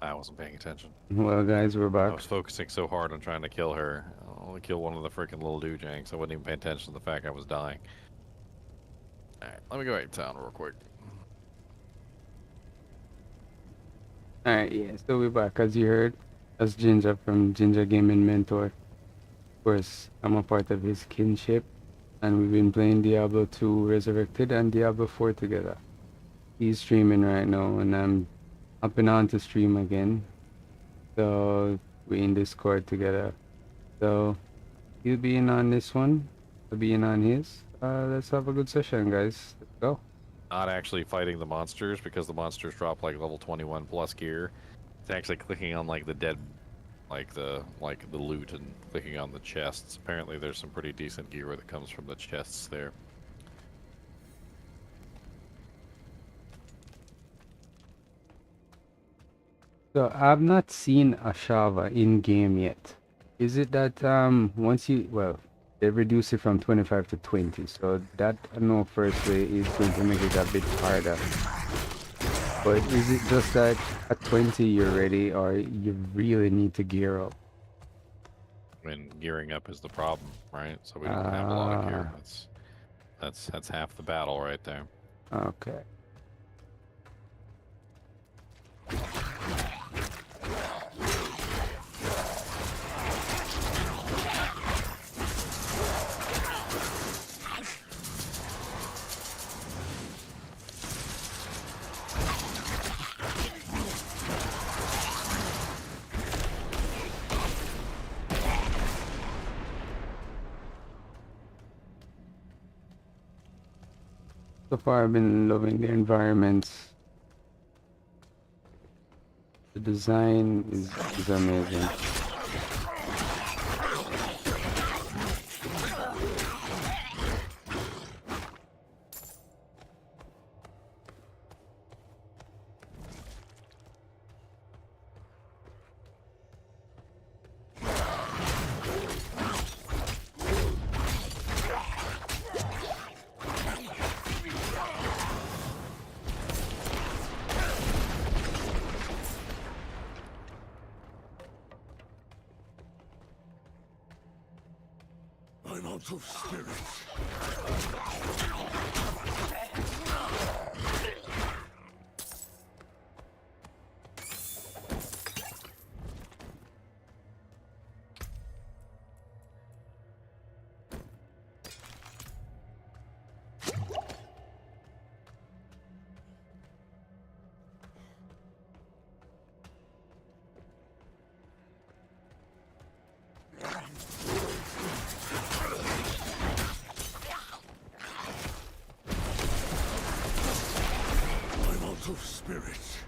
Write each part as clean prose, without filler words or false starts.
I wasn't paying attention. Well, guys, we're I back. was focusing so hard on trying to kill her. I only killed one of the freaking little doojanks. I wasn't even paying attention to the fact I was dying. Alright, let me go back to town real quick. All right, yeah. So we're back, as you heard. That's Ginger from Ginger Gaming Mentor. Of course, I'm a part of his kinship, and we've been playing Diablo 2 Resurrected and Diablo 4 together. He's streaming right now, and I'm hopping on to stream again. So we're in Discord together. So he'll be in on this one. I'll be in on his. Let's have a good session, guys. Let's go. Not actually fighting the monsters because the monsters drop like level 21 plus gear. It's actually clicking on like the dead, like the loot and clicking on the chests. Apparently, there's some pretty decent gear that comes from the chests there. So I've not seen Ashava in game yet. Is it that once you they reduce it from 25 to 20, so that I know first way is going to make it a bit harder. But is it just that at 20 you're ready, or you really need to gear up? I mean, gearing up is the problem, right? So we don't have a lot of gear. Ah, That's half the battle right there. okay. So far I've been loving the environments. The design is amazing. I'm out of spirits. I'm out of spirits.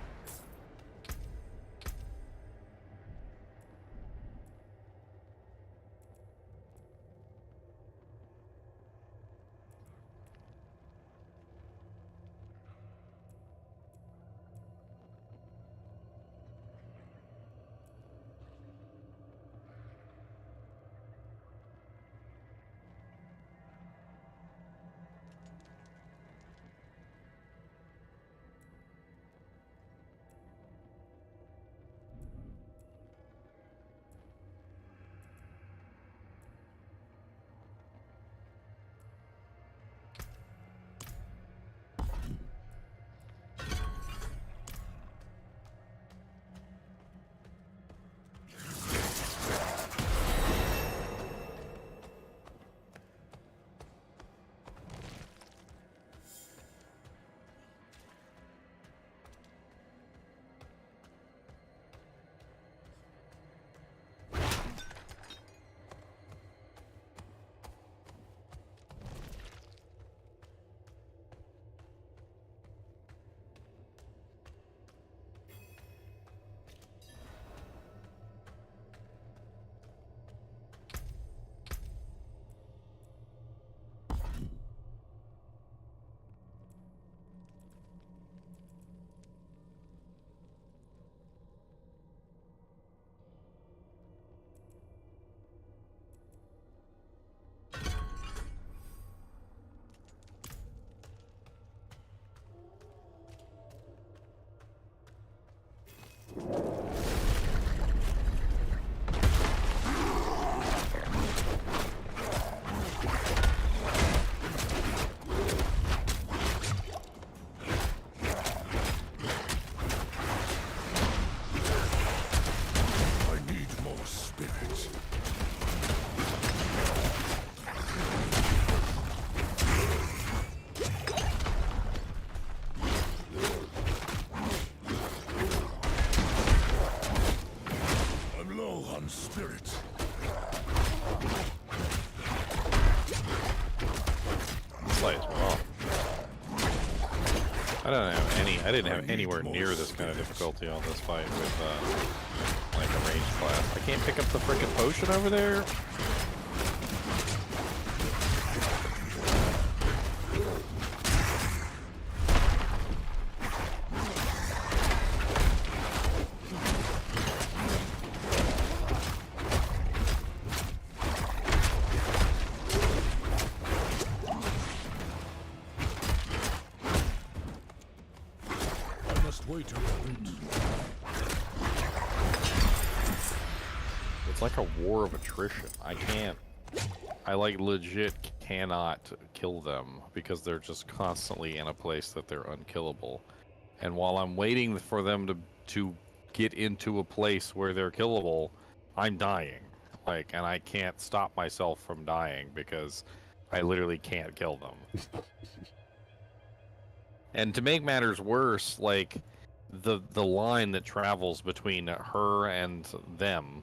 I didn't have anywhere near this kind of difficulty on this fight with like a ranged class. I can't pick up the frickin' potion over there. Wait a moment. It's like a war of attrition. I like legit cannot kill them because they're just constantly in a place that they're unkillable. And while I'm waiting for them to get into a place where they're killable, I'm dying. Like, and I can't stop myself from dying because I literally can't kill them. And to make matters worse, like the line that travels between her and them,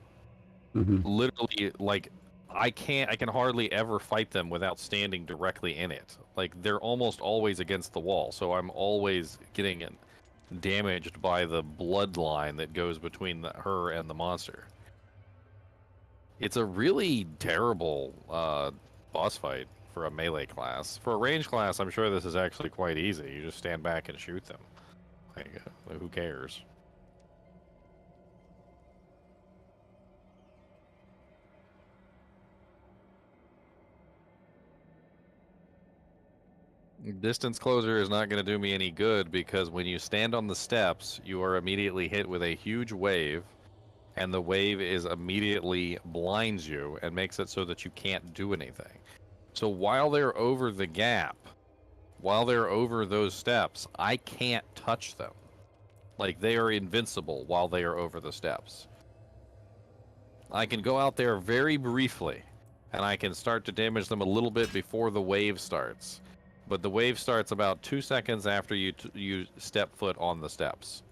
literally, like I can hardly ever fight them without standing directly in it. Like they're almost always against the wall, so I'm always getting damaged by the bloodline that goes between her and the monster. It's a really terrible boss fight for a melee class. For a range class, I'm sure this is actually quite easy. You just stand back and shoot them. Like, who cares? Distance closer is not going to do me any good because when you stand on the steps, you are immediately hit with a huge wave, and the wave is immediately blinds you and makes it so that you can't do anything. So while they're over the gap, while they're over those steps, I can't touch them. Like, they are invincible while they are over the steps. I can go out there very briefly, and I can start to damage them a little bit before the wave starts. But the wave starts about 2 seconds after you step foot on the steps.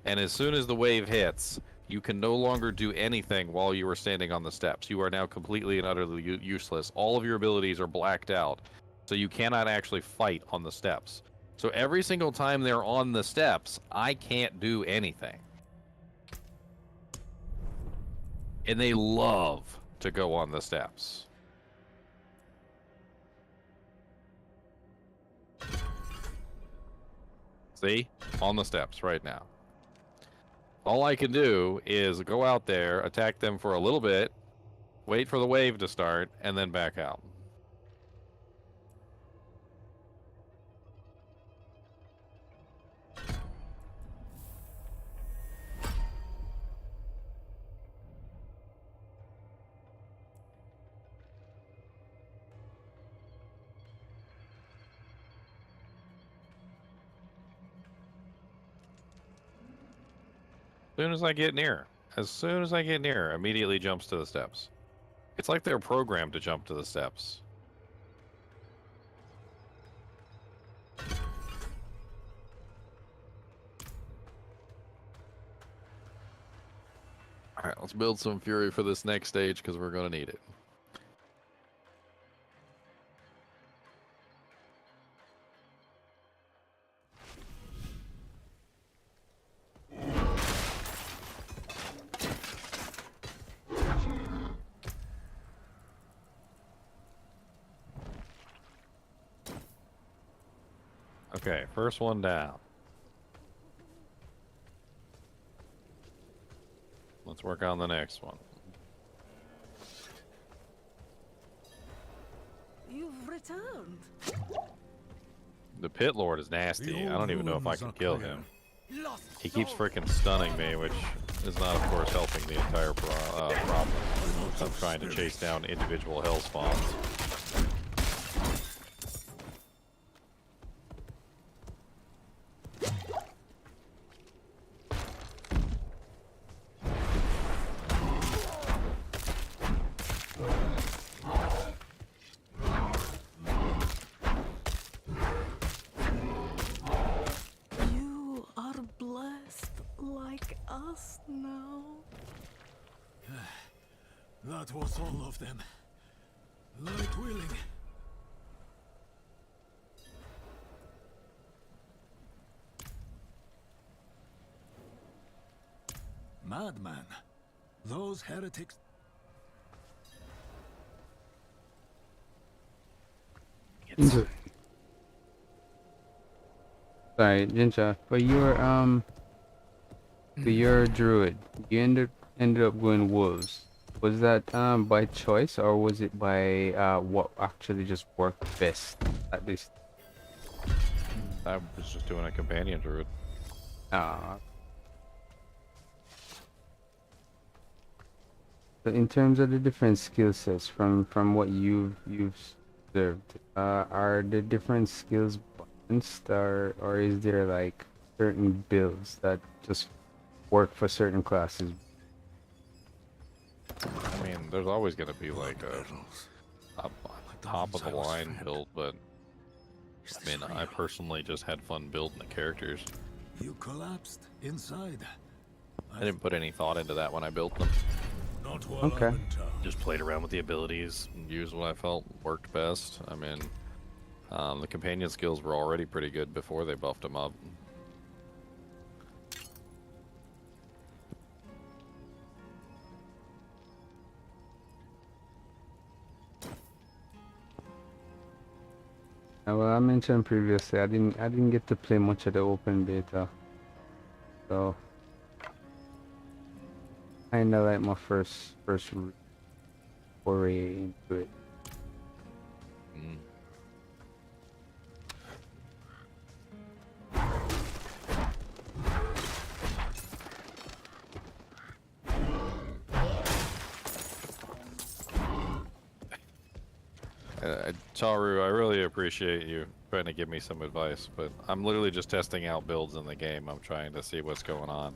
And as soon as the wave hits, you can no longer do anything while you are standing on the steps. You are now completely and utterly useless. All of your abilities are blacked out, so you cannot actually fight on the steps. So every single time they're on the steps, I can't do anything. And they love to go on the steps. See? On the steps right now. All I can do is go out there, attack them for a little bit, wait for the wave to start, and then back out. As soon as I get near, immediately jumps to the steps. It's like they're programmed to jump to the steps. Alright, let's build some fury for this next stage because we're going to need it. Okay, first one down. Let's work on the next one. You've returned. The Pit Lord is nasty. I don't even know if I can kill him. He keeps freaking stunning me, which is not, of course, helping the entire problem. I'm trying to chase down individual hell spawns. That was all of them. Light willing. Madman. Those heretics. Ginger. Sorry, Ginger. For your druid, you ended up going wolves. Was that by choice or was it by what actually just worked best at this? I was just doing a companion druid. Ah. So in terms of the different skill sets from what you've observed, are the different skills balanced or is there like certain builds that just work for certain classes? I mean, there's always going to be like a top of the line build, but I mean, I personally just had fun building the characters. You collapsed inside. I didn't put any thought into that when I built them. Not while Okay. I'm in town. Just played around with the abilities and used what I felt worked best. I mean, the companion skills were already pretty good before they buffed them up. Well, I mentioned previously, I didn't get to play much of the open beta, so kinda like my first foray into it. Mm. Taru, I really appreciate you trying to give me some advice, but I'm literally just testing out builds in the game. I'm trying to see what's going on.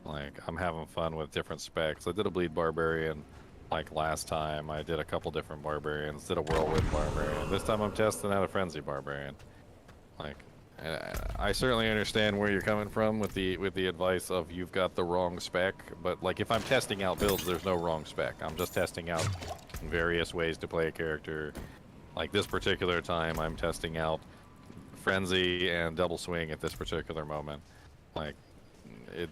Like, I'm having fun with different specs. I did a bleed barbarian like last time. I did a couple different barbarians, did a whirlwind barbarian. This time I'm testing out a frenzy barbarian. Like, I certainly understand where you're coming from with the advice of you've got the wrong spec, but like if I'm testing out builds, there's no wrong spec. I'm just testing out various ways to play a character. Like this particular time, I'm testing out frenzy and double swing at this particular moment. Like, it.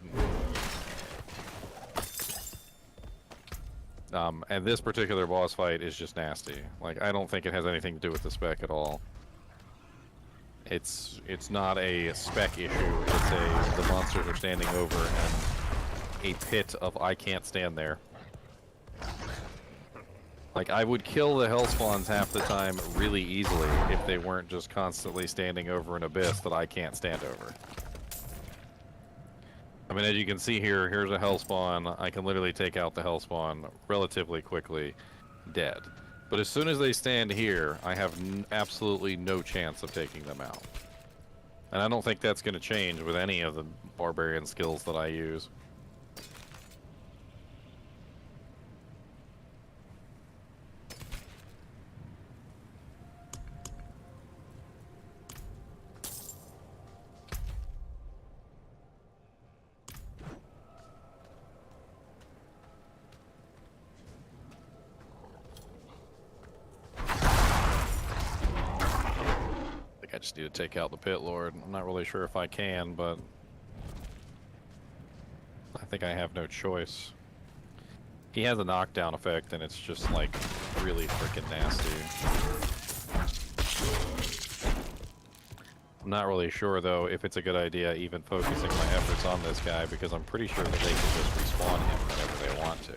And this particular boss fight is just nasty. Like, I don't think it has anything to do with the spec at all. It's not a spec issue. It's the monsters are standing over and a pit of I can't stand there. Like, I would kill the hell spawns half the time really easily if they weren't just constantly standing over an abyss that I can't stand over. I mean, as you can see here, here's a hell spawn. I can literally take out the hell spawn relatively quickly, dead. But as soon as they stand here, I have absolutely no chance of taking them out. And I don't think that's going to change with any of the barbarian skills that I use. I just need to take out the Pit Lord. I'm not really sure if I can, but I think I have no choice. He has a knockdown effect, and it's just like really freaking nasty. I'm not really sure though if it's a good idea even focusing my efforts on this guy, because I'm pretty sure that they can just respawn him whenever they want to.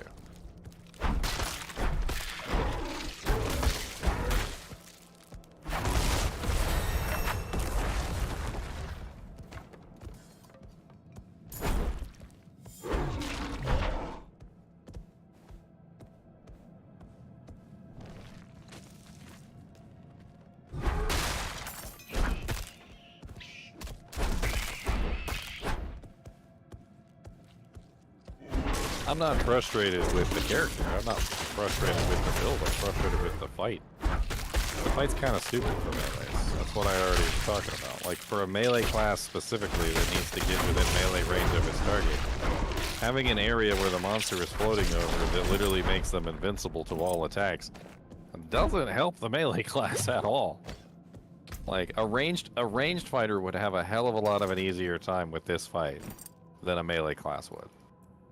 I'm not frustrated with the character. I'm not frustrated with the build. I'm frustrated with the fight. The fight's kind of stupid for melees. That's what I already was talking about. Like, for a melee class specifically that needs to get within melee range of its target, having an area where the monster is floating over that literally makes them invincible to all attacks doesn't help the melee class at all. Like, a ranged fighter would have a hell of a lot of an easier time with this fight than a melee class would.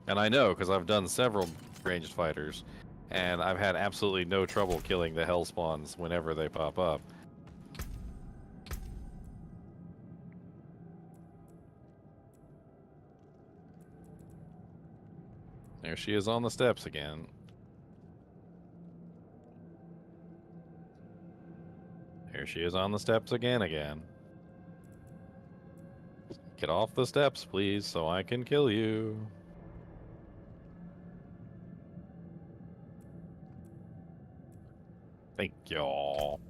And I know because I've done several ranged fighters, and I've had absolutely no trouble killing the hell spawns whenever they pop up. There she is on the steps again. There she is on the steps again. Get off the steps, please, so I can kill you. Thank y'all.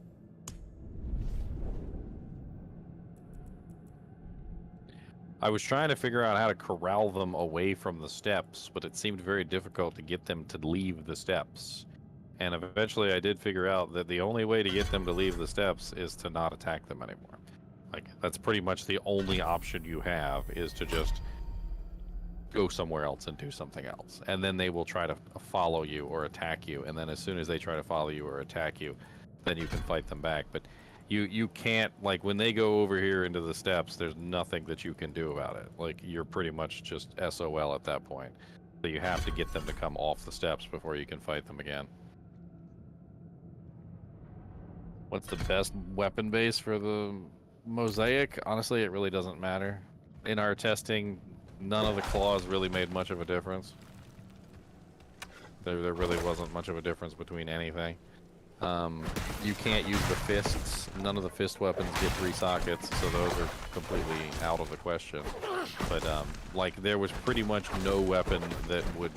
I was trying to figure out how to corral them away from the steps, but it seemed very difficult to get them to leave the steps. And eventually I did figure out that the only way to get them to leave the steps is to not attack them anymore. Like, that's pretty much the only option you have, is to just go somewhere else and do something else. And then they will try to follow you or attack you. And then as soon as they try to follow you or attack you, then you can fight them back. But you can't, like, when they go over here into the steps, there's nothing that you can do about it. Like, you're pretty much just SOL at that point. So you have to get them to come off the steps before you can fight them again. What's the best weapon base for the Mosaic? Honestly, it really doesn't matter. In our testing, none of the claws really made much of a difference. There really wasn't much of a difference between anything. You can't use the fists. None of the fist weapons get 3 sockets, so those are completely out of the question. But like, there was pretty much no weapon that would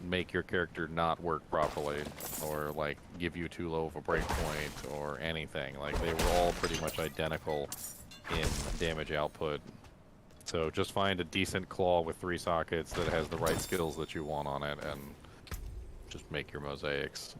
make your character not work properly, or like give you too low of a breakpoint or anything. Like, they were all pretty much identical in damage output. So just find a decent claw with 3 sockets that has the right skills that you want on it, and just make your mosaics.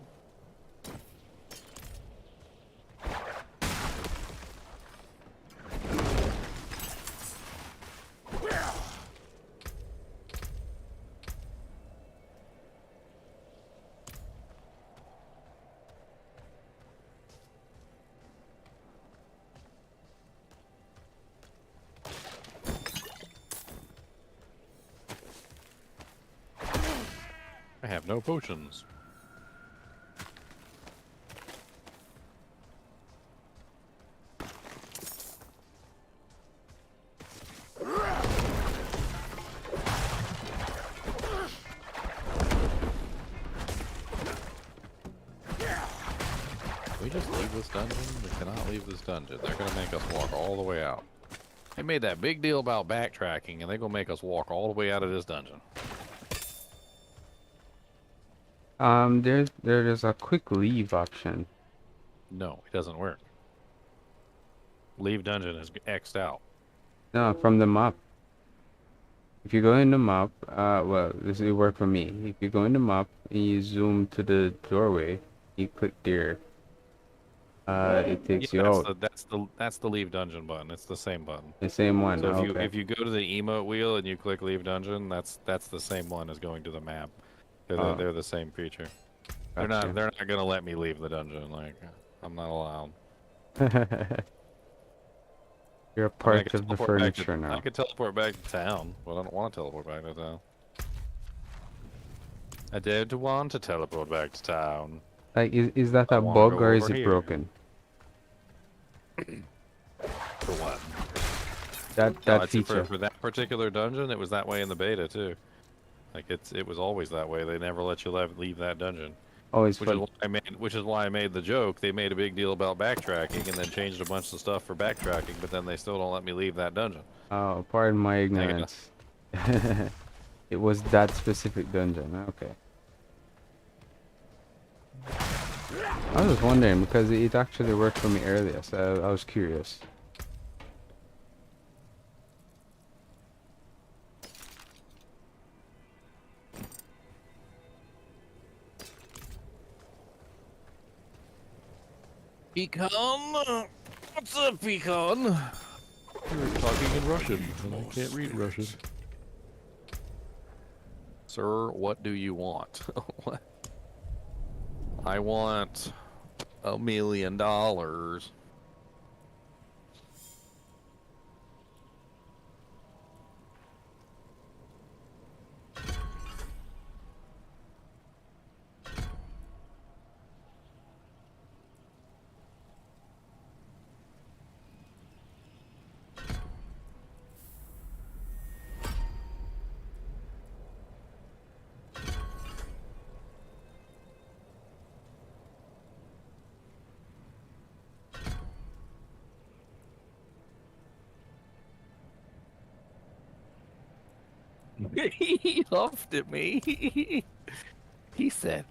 I have no potions. We just leave this dungeon? We cannot leave this dungeon. They're gonna make us walk all the way out. They made that big deal about backtracking, and they're gonna make us walk all the way out of this dungeon. There's a quick leave option. No, it doesn't work. Leave dungeon is X'd out. No, from the map. If you go in the map, well, this will work for me. If you go in the map and you zoom to the doorway, you click there. It takes you out. That's the leave dungeon button. It's the same button. The same one. So Okay. if you go to the emote wheel and you click leave dungeon, that's the same one as going to the map. They're the same feature. Gotcha. They're not gonna let me leave the dungeon. Like, I'm not allowed. You're a I mean, I part could of the teleport back furniture I now. could teleport back to town, but I don't want to teleport back to town. I did want to teleport back to town. Like, is that I a wanna bug go or is over it here. broken? For what? That No, I'd say feature. for that particular dungeon, it was that way in the beta too. Like, it was always that way. They never let you leave that dungeon. Always Which is fun. why I made the joke. They made a big deal about backtracking and then changed a bunch of stuff for backtracking, but then they still don't let me leave that dungeon. Oh, pardon my Dang it. ignorance. It was that specific dungeon. Okay. I was wondering because it actually worked for me earlier, so I was curious. Pecan? What's up, Pecan? You're talking in Russian, and I can't read Russian. Sir, what do you want? What? I want $1 million. He huffed at me. He said,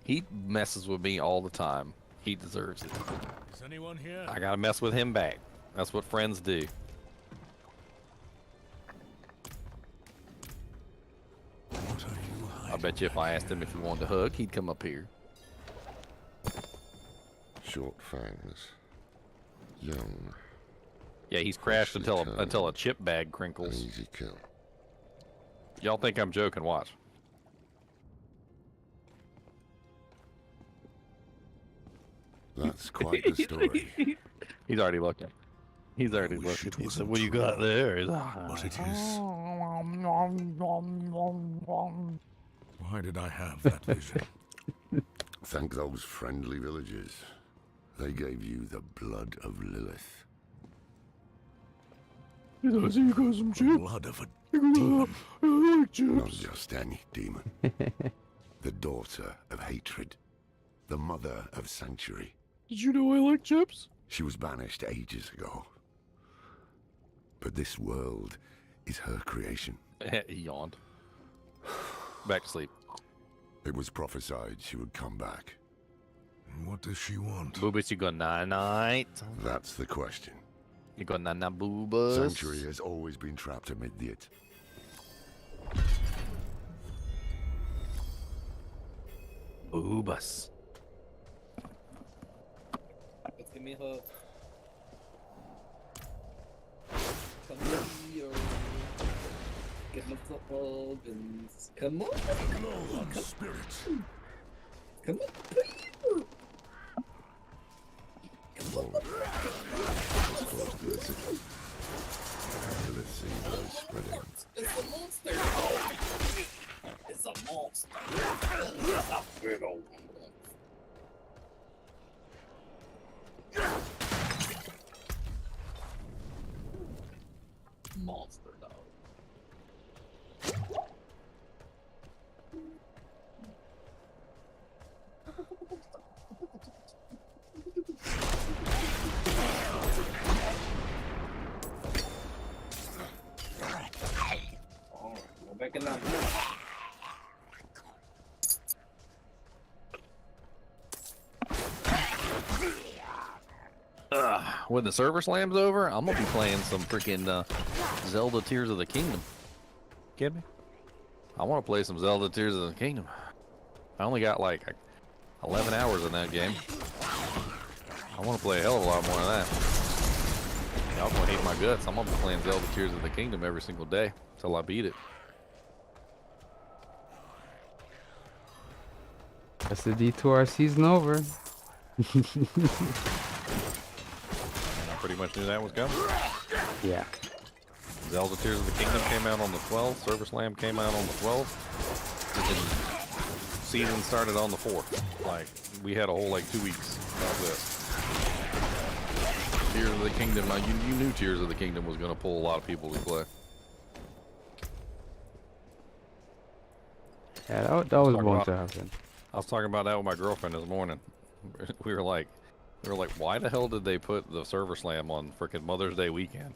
he messes with me all the time. He deserves it. Is anyone here? I gotta mess with him back. That's what friends do. What are you I hiding? bet you if I asked him if he wanted to hug, he'd come up here. Short fangs. Young. Yeah, he's crashed Freshly until a turned. chip bag An crinkles. easy kill. Y'all think I'm joking? Watch. That's quite the story. He's already looking. He's already wish looking. it He said, wasn't "What do you got true. there?" He's But it is. Why did I have that vision? Thank those friendly villagers. They gave you the blood of Lilith. He said, "You got some The chips? blood of a I like Not chips." just any demon. The daughter of hatred. The mother of sanctuary. Did you know I like chips? She was banished ages ago. But this world is her creation. He yawned. Back to sleep. It was prophesied she would come back. What does she want? Boobas, you go night. That's the question. You go na boobas. Sanctuary has always been trapped amid it. Boobas. Give me a hug. Come here. Get my football bins. Come on. Blow on spirit. Come on. Close to the city. Lilith seed was spreading. It's a monster. It's a monster. It's a big old one. Monster dog. Alright, go back in that. When the server slams over, I'm gonna be playing some freaking Zelda Tears of the Kingdom. Kidding me? I want to play some Zelda Tears of the Kingdom. I only got like 11 hours in that game. I want to play a hell of a lot more of that. Y'all gonna hate my guts. I'm gonna be playing Zelda Tears of the Kingdom every single day till I beat it. That's the D2R season over. I pretty much knew that was coming. Yeah. Zelda Tears of the Kingdom came out on the 12th. Server Slam came out on the 12th. And then season started on the 4th. Like, we had a whole, like, 2 weeks of this. Tears of the Kingdom, you knew Tears of the Kingdom was going to pull a lot of people to play. Yeah, that was Talk bound about- to happen. I was talking about that with my girlfriend this morning. We were like, why the hell did they put the Server Slam on frickin' Mother's Day weekend?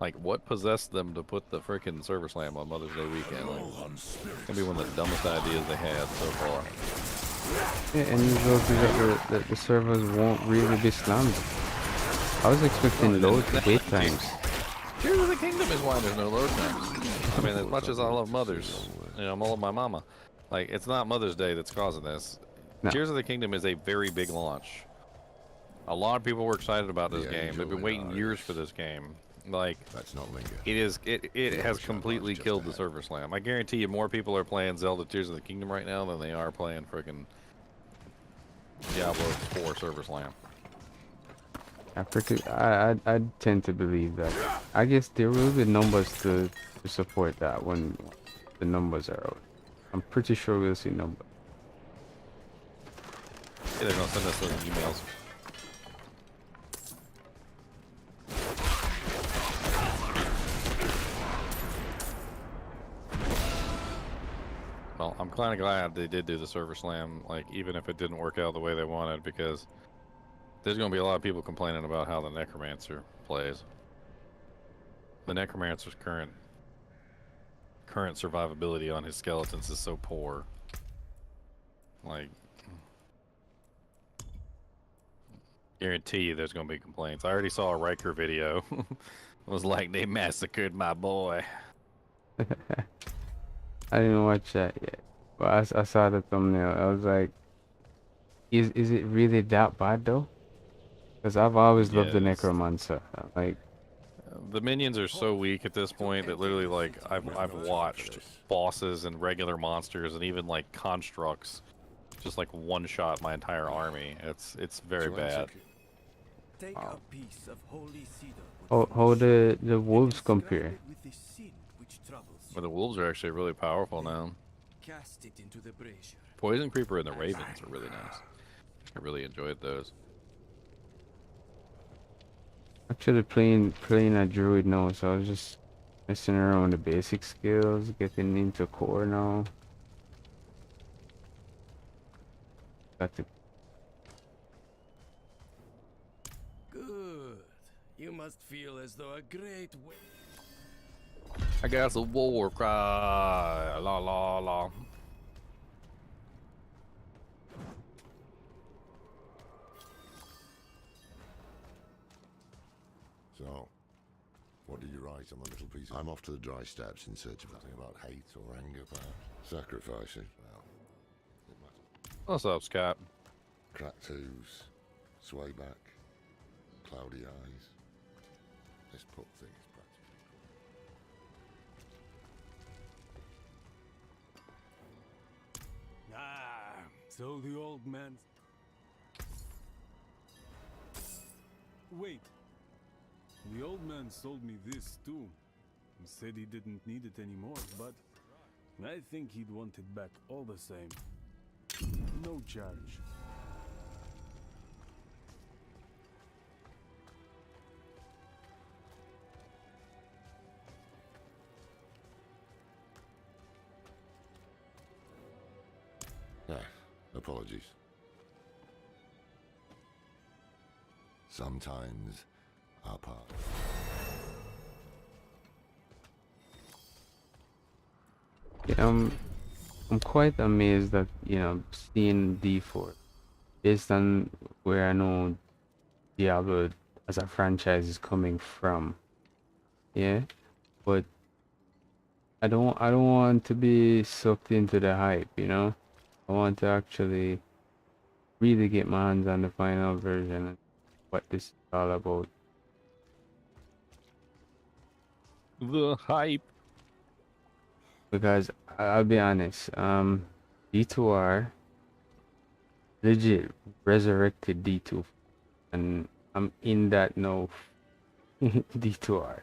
Like, what possessed them to put the frickin' Server Slam on Mother's Day weekend? Like, Blow on spirit. it's gonna be one of the dumbest ideas they had so far. Yeah, and you notice that the servers won't really be slammed. I was expecting loads of wait times. Tears of the Kingdom is why there's no load times. I mean, as much as I love mothers, you know, I love my mama. Like, it's not Mother's Day that's causing this. No. Tears of the Kingdom is a very big launch. A lot of people were excited about this The game. angel They've been in waiting years ours. for this game. Like, Let's not linger. it has Shall completely just killed the ahead. Server Slam. I guarantee you more people are playing Zelda Tears of the Kingdom right now than they are playing frickin' Diablo 4 Server Slam. I tend to believe that. I guess there will be numbers to support that when the numbers are out. I'm pretty sure we'll see numbers. Yeah, they're gonna send us those emails. Well, I'm kind of glad they did do the server slam, like even if it didn't work out the way they wanted, because there's going to be a lot of people complaining about how the Necromancer plays. The Necromancer's current survivability on his skeletons is so poor. Like, guarantee you there's going to be complaints. I already saw a Riker video. It was like, they massacred my boy. I didn't watch that yet, but I saw the thumbnail. I was like, is it really that bad though? Because I've always loved the Yes. Necromancer. Like, The minions are so weak at this point that literally, like, I've watched bosses and regular monsters and even like constructs just like one shot my entire army. It's very bad. Take Wow. a piece of holy cedar wood how from the the wolves and compare? inscribe it with the sin which troubles But you. the wolves are actually really powerful now. Cast it into the brazier. Poison Creeper and the Ravens are really nice. I really enjoyed those. Actually playing a druid now, so I was just messing around with the basic skills, getting into core now. Got to Good. You must feel as though a great weight. I got a war cry. La la la. So, what did you write on the little piece? I'm off to the dry steppes in search of nothing about hate or anger, perhaps. Sacrificing. Well, it matters. What's up, Scott? Cracked hooves, sway back, cloudy eyes. This pup thing is practically. Ah, so the old man. Wait. The old man sold me this too. He said he didn't need it anymore, but I think he'd want it back all the same. No charge. Yeah, apologies. Sometimes our paths. Yeah, I'm quite amazed that, seeing D4 based on where I know Diablo as a franchise is coming from. Yeah, but I don't want to be sucked into the hype, I want to actually really get my hands on the final version and what this is all about. The hype. Because I'll be honest, D2R legit resurrected D2, and I'm in that now. D2R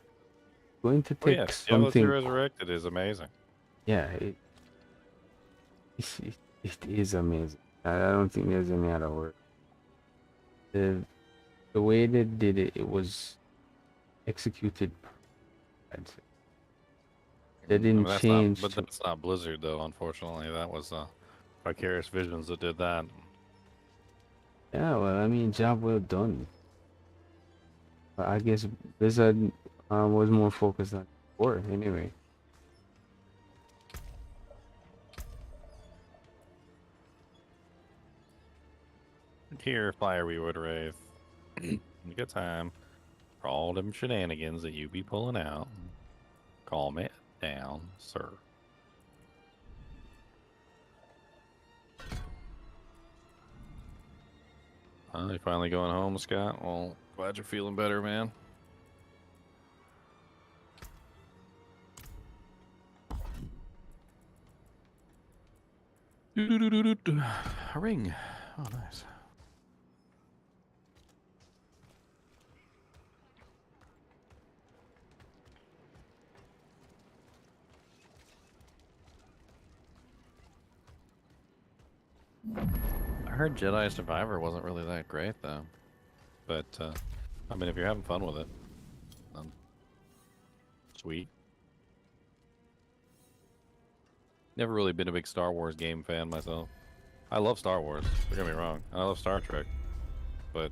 going to Oh take yes, Diablo 2 something. Resurrected is amazing. Yeah, it is amazing. I don't think there's any other word. The way they did it, it was executed. I'd say. They didn't that's change. not, but that's not Blizzard though. Unfortunately, that was Vicarious Visions that did that. Yeah, well, I mean, job well done. But I guess Blizzard was more focused on war anyway. Here, Fiery Wood Wraith. Good time for all them shenanigans that you be pulling out. Calm it down, sir. You finally going home, Scott? Well, glad you're feeling better, man. A ring. Oh, nice. I heard Jedi Survivor wasn't really that great, though. But, I mean, if you're having fun with it, sweet. Never really been a big Star Wars game fan myself. I love Star Wars, don't get me wrong. I love Star Trek. But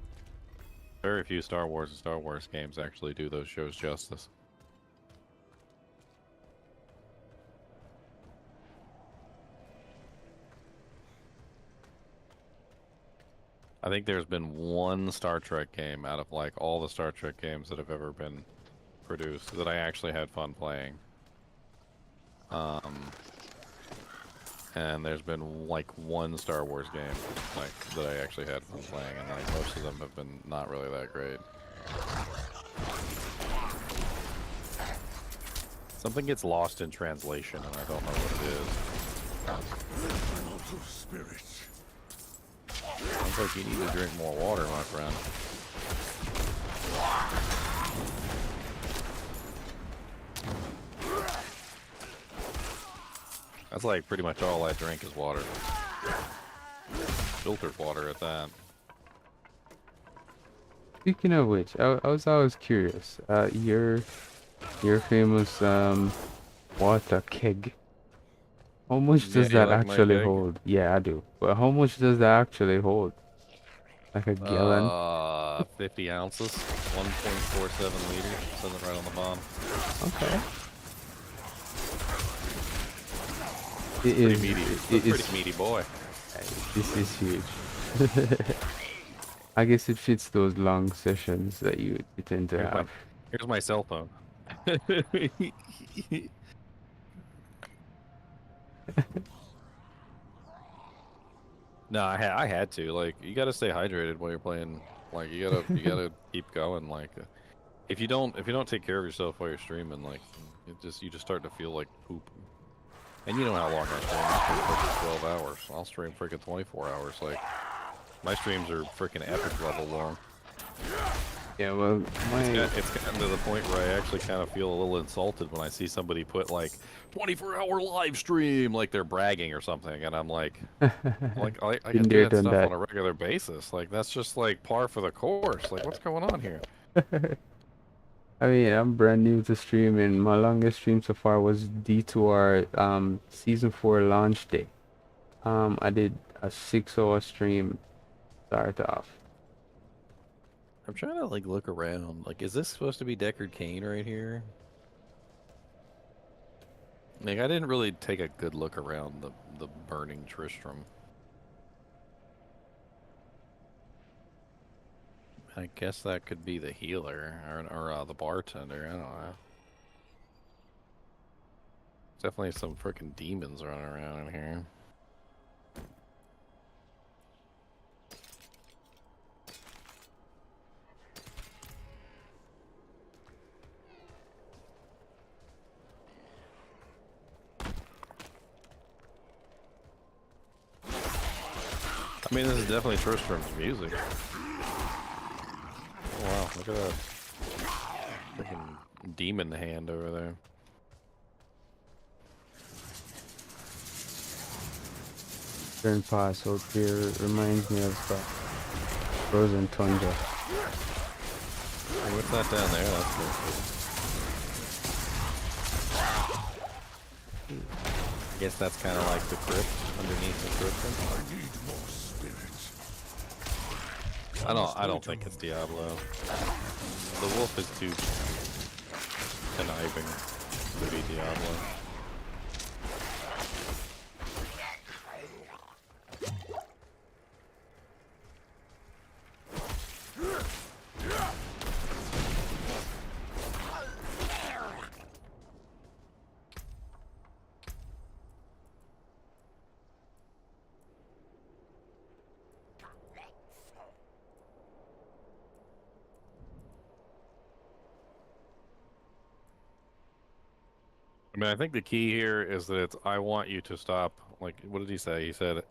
very few Star Wars and Star Wars games actually do those shows justice. I think there's been one Star Trek game out of like all the Star Trek games that have ever been produced that I actually had fun playing. And there's been like one Star Wars game like that I actually had fun playing, and like most of them have been not really that great. Something gets lost in translation, and I don't know what it is. Spirit. Sounds like you need to drink more water, my friend. That's like pretty much all I drink is water. Filtered water at that. Speaking of which, I was always curious. Your famous water keg. How much does Yeah, you that like my actually keg? hold? Yeah, I do. But how much does that actually hold? Like a gallon? 50 ounces, 1.47 liters. It says it right on the bottom. Okay. It Pretty is. meaty. It is. Pretty meaty boy. This is huge. I guess it fits those long sessions that you tend to have. Here's my cell phone. No, I had to. Like, you gotta stay hydrated while you're playing. Like, you gotta keep going. Like, if you don't take care of yourself while you're streaming, like, you just start to feel like poop. And you know how long I stream. I stream freaking 12 hours. I'll stream freaking 24 hours. Like, my streams are freaking epic level long. Yeah, well, It's gotten to the point where I actually kind of feel a little insulted when I see somebody put like 24-hour live stream, like they're bragging or something, and I'm like, I can do that stuff on a regular basis. Like that's just like par for the course. Like what's going on here? I mean, I'm brand new to streaming. My longest stream so far was D2R season 4 launch day. I did a 6-hour stream start off. I'm trying to like look around. Like, is this supposed to be Deckard Cain right here? Like, I didn't really take a good look around the burning Tristram. I guess that could be the healer or the bartender. I don't know. Definitely some freaking demons running around in here. I mean, this is definitely Tristram's music. Oh wow, look at that freaking demon hand over there. Turn pass out here reminds me of Frozen Tundra. Hey, what's that down there? That's cool. I guess that's kind of like the crypt underneath the Tristram. I need more spirits. I don't think it's Diablo. The wolf is too conniving to be Diablo. I mean, I think the key here is that it's, I want you to stop. Like, what did he say? He said,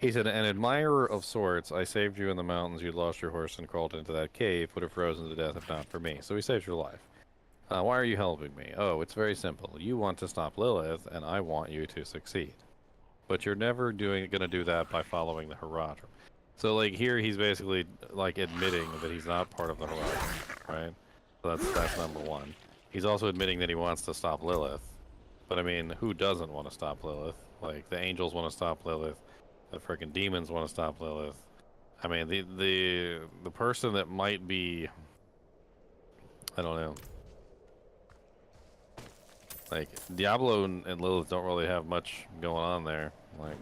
an admirer of sorts, I saved you in the mountains. You'd lost your horse and crawled into that cave, would have frozen to death if not for me. So he saved your life. Why are you helping me? Oh, it's very simple. You want to stop Lilith, and I want you to succeed. But you're never going to do that by following the Haradrim. So, like, here he's basically, like, admitting that he's not part of the Haradrim, right? So that's number one. He's also admitting that he wants to stop Lilith, But I mean, who doesn't want to stop Lilith? Like, the angels want to stop Lilith. The freaking demons want to stop Lilith. I mean, the person that might be, I don't know. Like, Diablo and Lilith don't really have much going on there. Like,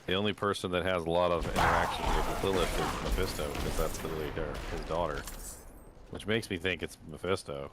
the only person that has a lot of interactions with Lilith is Mephisto, because that's literally his daughter. Which makes me think it's Mephisto.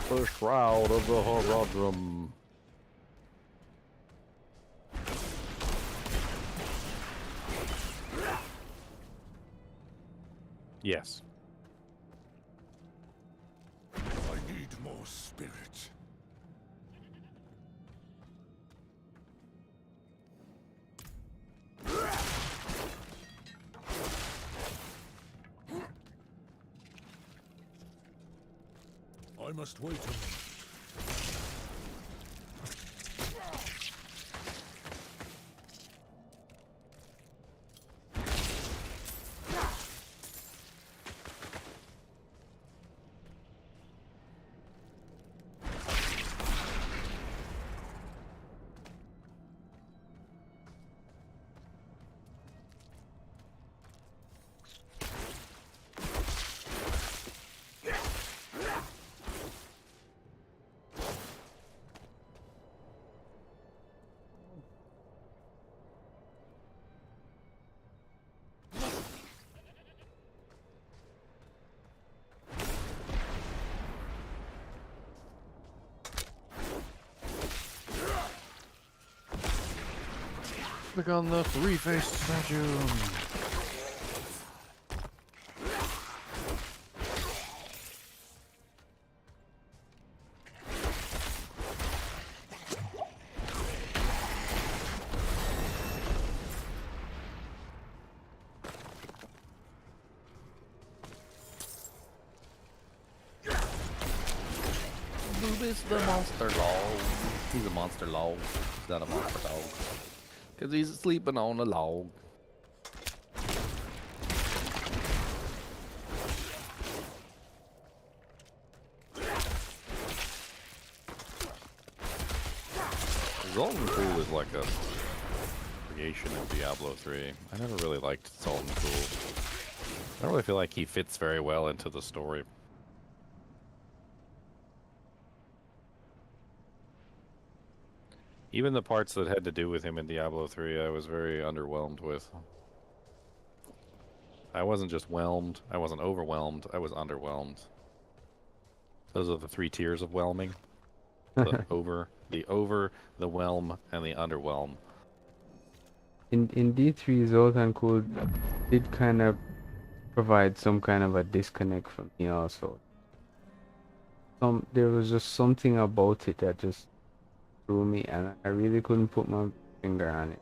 The Shroud of the Horadrim. Yes. I need more spirit. I must wait a minute. Click on the three-faced statue. Boob is the monster log. He's a monster log. He's not a monster dog. Because he's sleeping on a log. Zoltan Pool is like a creation of Diablo 3. I never really liked Zoltan Pool. I don't really feel like he fits very well into the story. Even the parts that had to do with him in Diablo 3, I was very underwhelmed with. I wasn't just whelmed, I wasn't overwhelmed, I was underwhelmed. Those are the three tiers of whelming. The over, the whelm, and the underwhelm. In D3, Zoltan could did kind of provide some kind of a disconnect for me also. There was just something about it that just threw me, and I really couldn't put my finger on it.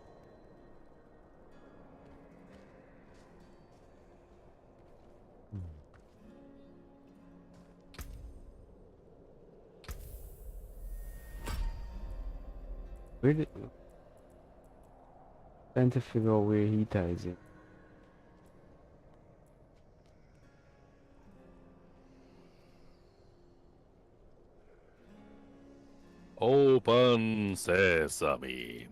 Where did trying to figure out where he ties in. Open sesame.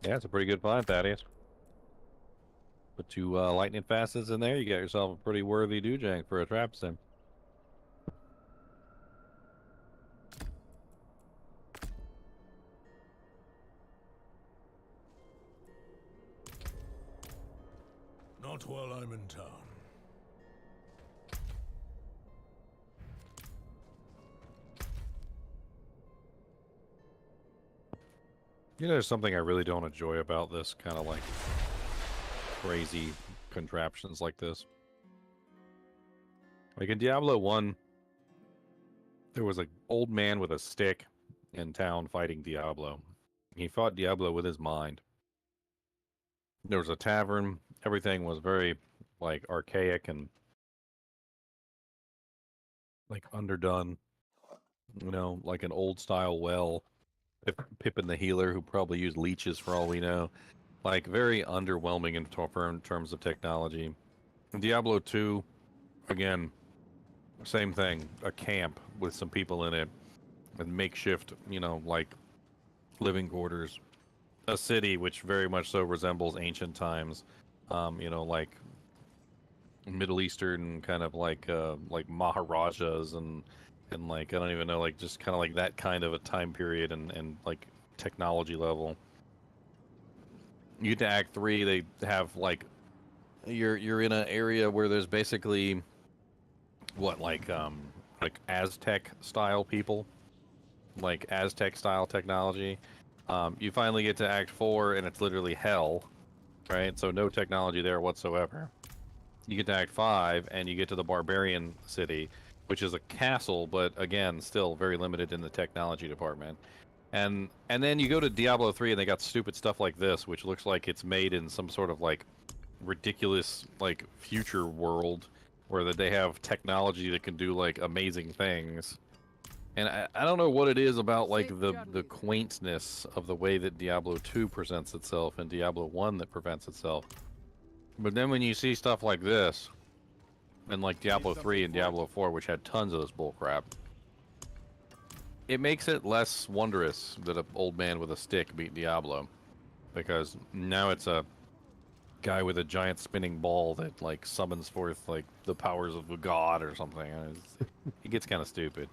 Yeah, it's a pretty good find, Thaddeus. Put two lightning facets in there, you got yourself a pretty worthy doojang for a trap sim. Not while I'm in town. You know, there's something I really don't enjoy about this kind of like crazy contraptions like this. Like in Diablo 1, there was an old man with a stick in town fighting Diablo. He fought Diablo with his mind. There was a tavern. Everything was very like archaic and like underdone. You know, like an old style well. Pippin the healer, who probably used leeches for all we know. Like very underwhelming in terms of technology. Diablo 2, again, same thing. A camp with some people in it, and makeshift, you know, like living quarters. A city which very much so resembles ancient times. You know, like Middle Eastern kind of like Maharajas and like I don't even know, like just kind of like that kind of a time period and like technology level. You get to Act 3, they have like you're in an area where there's basically what like Aztec style people, like Aztec style technology. You finally get to Act 4 and it's literally hell, right? So no technology there whatsoever. You get to Act 5 and you get to the barbarian city, which is a castle, but again, still very limited in the technology department. And then you go to Diablo 3 and they got stupid stuff like this, which looks like it's made in some sort of like ridiculous like future world where that they have technology that can do like amazing things. And I don't know what it is about like the quaintness of the way that Diablo 2 presents itself and Diablo 1 that prevents itself. But then when you see stuff like this, and like Diablo 3 and Diablo 4, which had tons of this bullcrap, it makes it less wondrous that an old man with a stick beat Diablo. Because now it's a guy with a giant spinning ball that like summons forth like the powers of a god or something. It gets kind of stupid.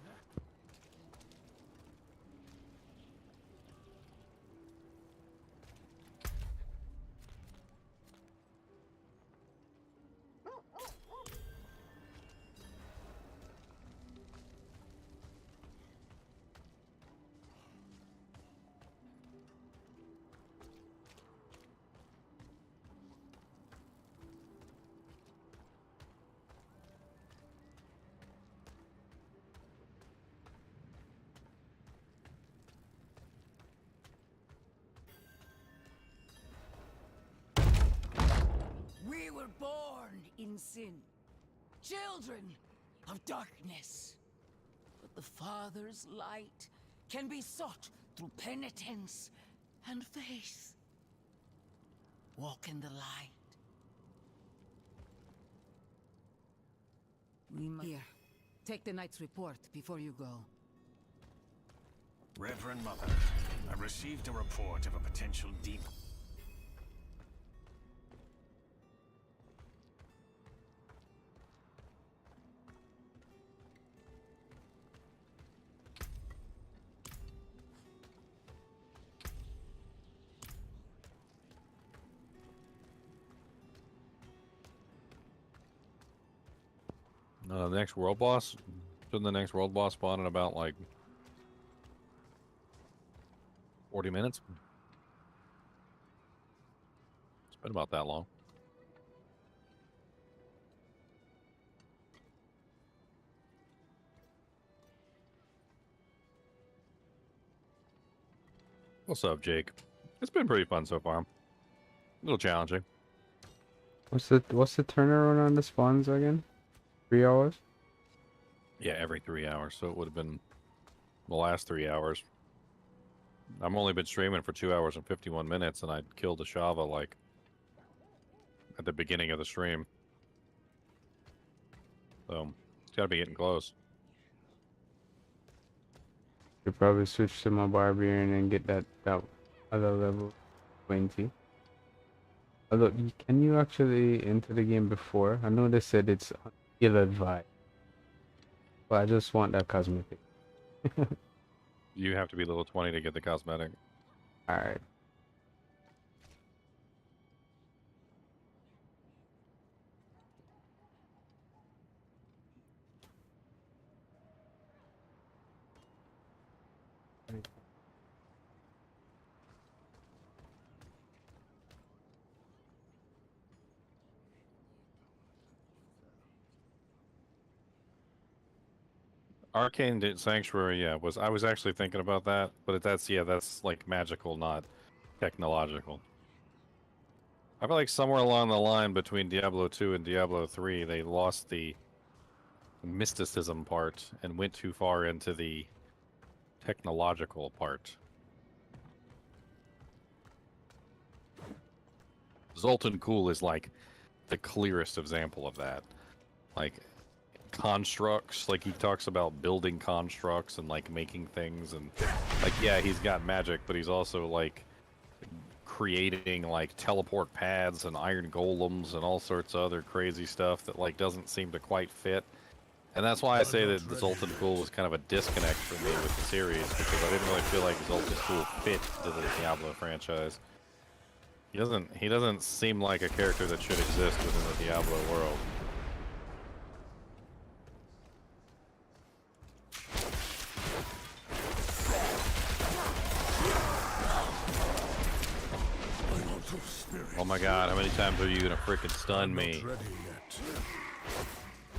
We were born in sin, children of darkness. But the Father's light can be sought through penitence and faith. Walk in the light. Here, take the knight's report before you go. Reverend Mother, I received a report of a potential demon. The next world boss? Shouldn't the next world boss spawn in about like 40 minutes? It's been about that long. What's up, Jake? It's been pretty fun so far. A little challenging. What's the turnaround on the spawns again? 3 hours? Yeah, every 3 hours. So it would have been the last 3 hours. I've only been streaming for 2 hours and 51 minutes, and I killed Ashava like at the beginning of the stream. So it's got to be getting close. Could probably switch to my barbarian and get that other level 20. Although, can you actually enter the game before? I know they said it's ill-advised, but I just want that cosmetic. You have to be level 20 to get the cosmetic. Alright. Arcane Sanctuary, yeah, I was actually thinking about that, but that's like magical, not technological. I feel like somewhere along the line between Diablo 2 and Diablo 3, they lost the mysticism part and went too far into the technological part. Zoltan Kuhl is like the clearest example of that. Like constructs, like he talks about building constructs and like making things, and like, yeah, he's got magic, but he's also like creating like teleport pads and iron golems and all sorts of other crazy stuff that like doesn't seem to quite fit. And that's why I say that the Zoltan Kuhl was kind of a disconnect for me with the series, because I didn't really feel like Zoltan Kuhl fit to the Diablo franchise. He doesn't seem like a character that should exist within the Diablo world. Oh my god, how many times are you gonna frickin' stun me?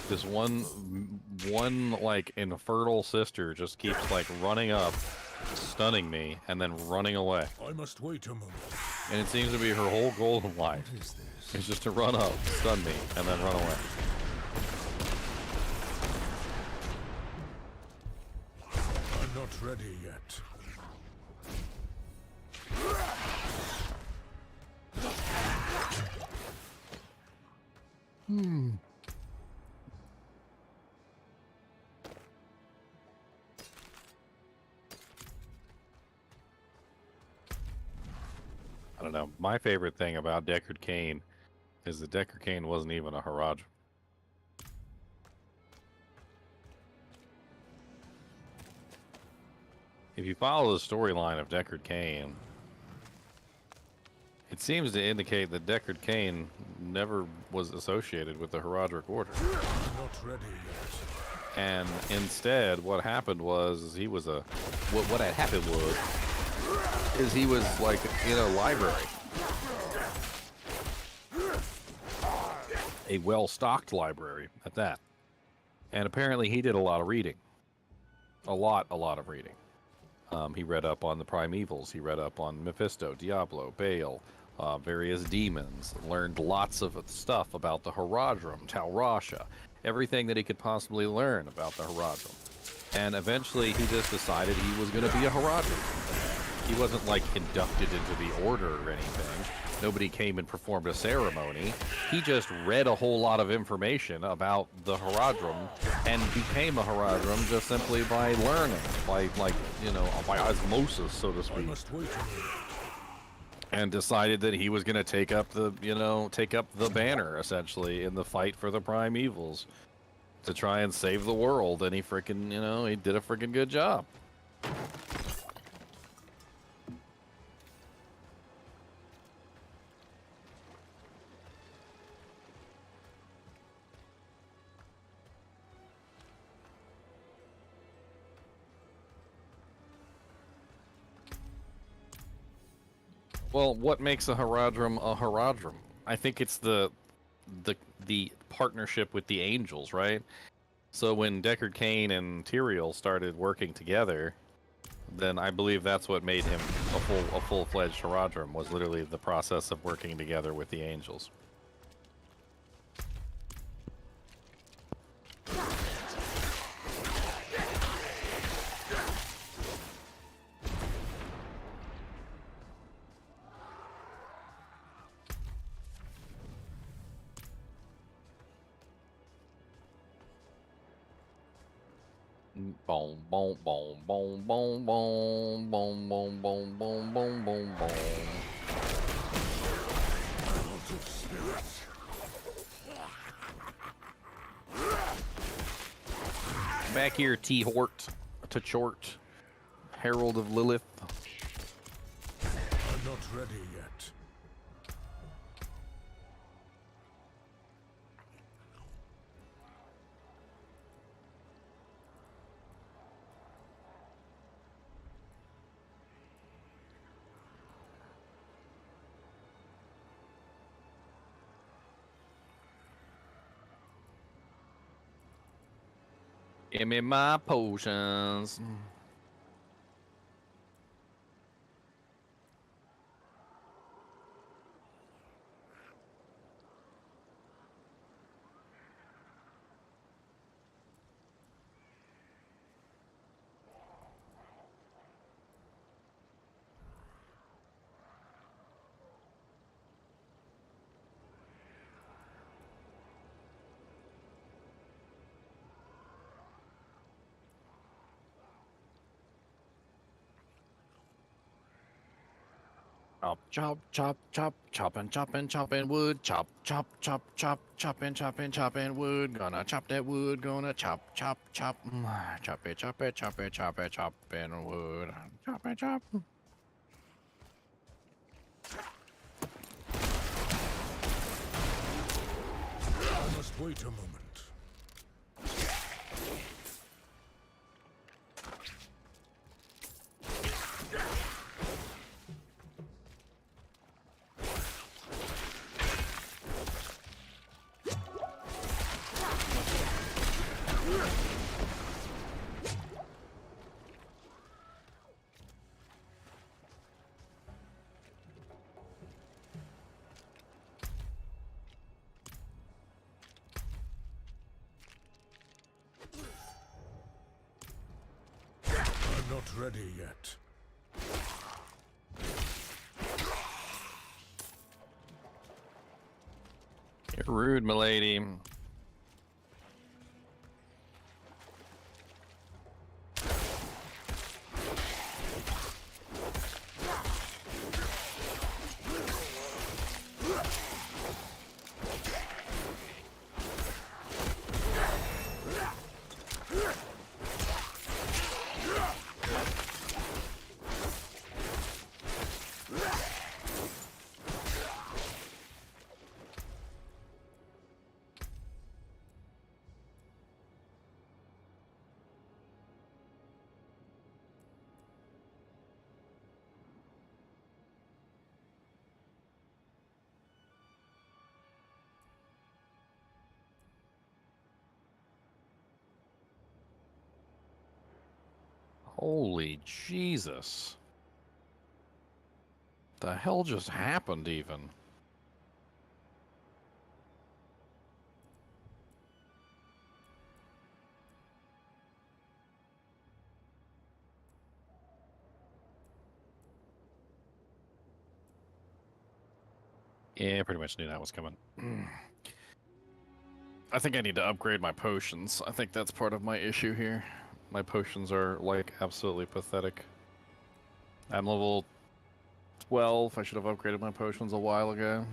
This one like infertile sister just keeps like running up, stunning me, and then running away. I must wait a moment. And it seems to be her whole goal in life is just to run up, stun me, and then run away. I'm not ready yet. I don't know. My favorite thing about Deckard Cain is that Deckard Cain wasn't even a Haradrim. If you follow the storyline of Deckard Cain, it seems to indicate that Deckard Cain never was associated with the Haradric Order. I'm not ready yet. And instead, what happened was he was a... What had happened was is he was like in a library. A well-stocked library at that. And apparently he did a lot of reading. A lot of reading. He read up on the primevals. He read up on Mephisto, Diablo, Baal, various demons. Learned lots of stuff about the Haradrim, Tal Rasha, everything that he could possibly learn about the Haradrim. And eventually he just decided he was going to be a Haradrim. He wasn't like inducted into the order or anything. Nobody came and performed a ceremony. He just read a whole lot of information about the Haradrim and became a Haradrim just simply by learning, by by osmosis, so to speak. And decided that he was going to take up the banner essentially in the fight for the primevals to try and save the world. And he frickin', he did a frickin' good job. Well, what makes a Haradrim a Haradrim? I think it's the partnership with the angels, right? So when Deckard Cain and Tyrael started working together, then I believe that's what made him a full-fledged Haradrim, was literally the process of working together with the angels. Boom, boom, boom, boom, boom, boom, boom, boom, boom, boom, boom, boom, boom. Back here, T-Hort, T-Chort, Herald of Lilith. I'm not ready yet. Give me my potions. Chop, chop, chop, chop, chopping wood. Chop, chop, chop, chop, chopping wood. Gonna chop that wood. Gonna chop, chop, chop. Chop it, chopping wood. Chop it, chop. I must wait a moment. I'm not ready yet. You're rude, milady. Holy Jesus. The hell just happened even? Yeah, pretty much knew that was coming. I think I need to upgrade my potions. I think that's part of my issue here. My potions are, like, absolutely pathetic. I'm level 12. I should have upgraded my potions a while ago.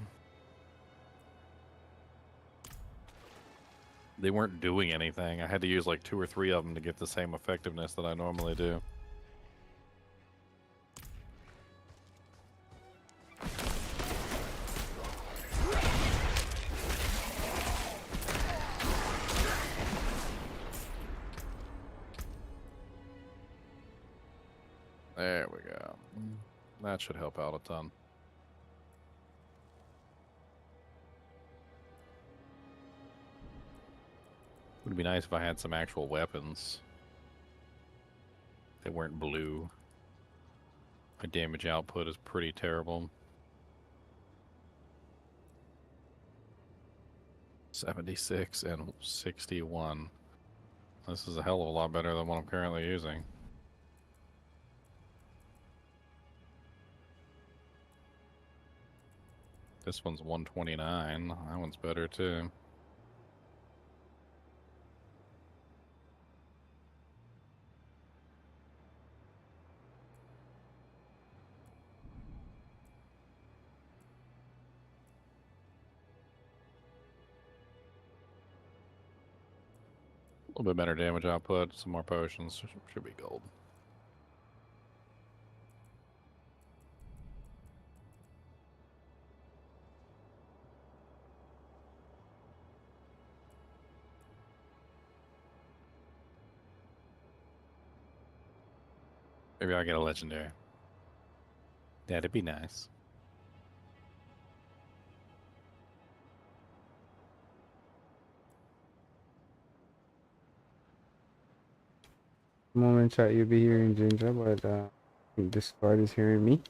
They weren't doing anything. I had to use like 2 or 3 of them to get the same effectiveness that I normally do. There we go. That should help out a ton. Would be nice if I had some actual weapons. They weren't blue. My damage output is pretty terrible. 76 and 61. This is a hell of a lot better than what I'm currently using. This one's 129. That one's better too. A little bit better damage output, some more potions, should be gold. Maybe I'll get a legendary. That'd be nice. moment chat you'll be hearing Ginger, but I think Discord is hearing me.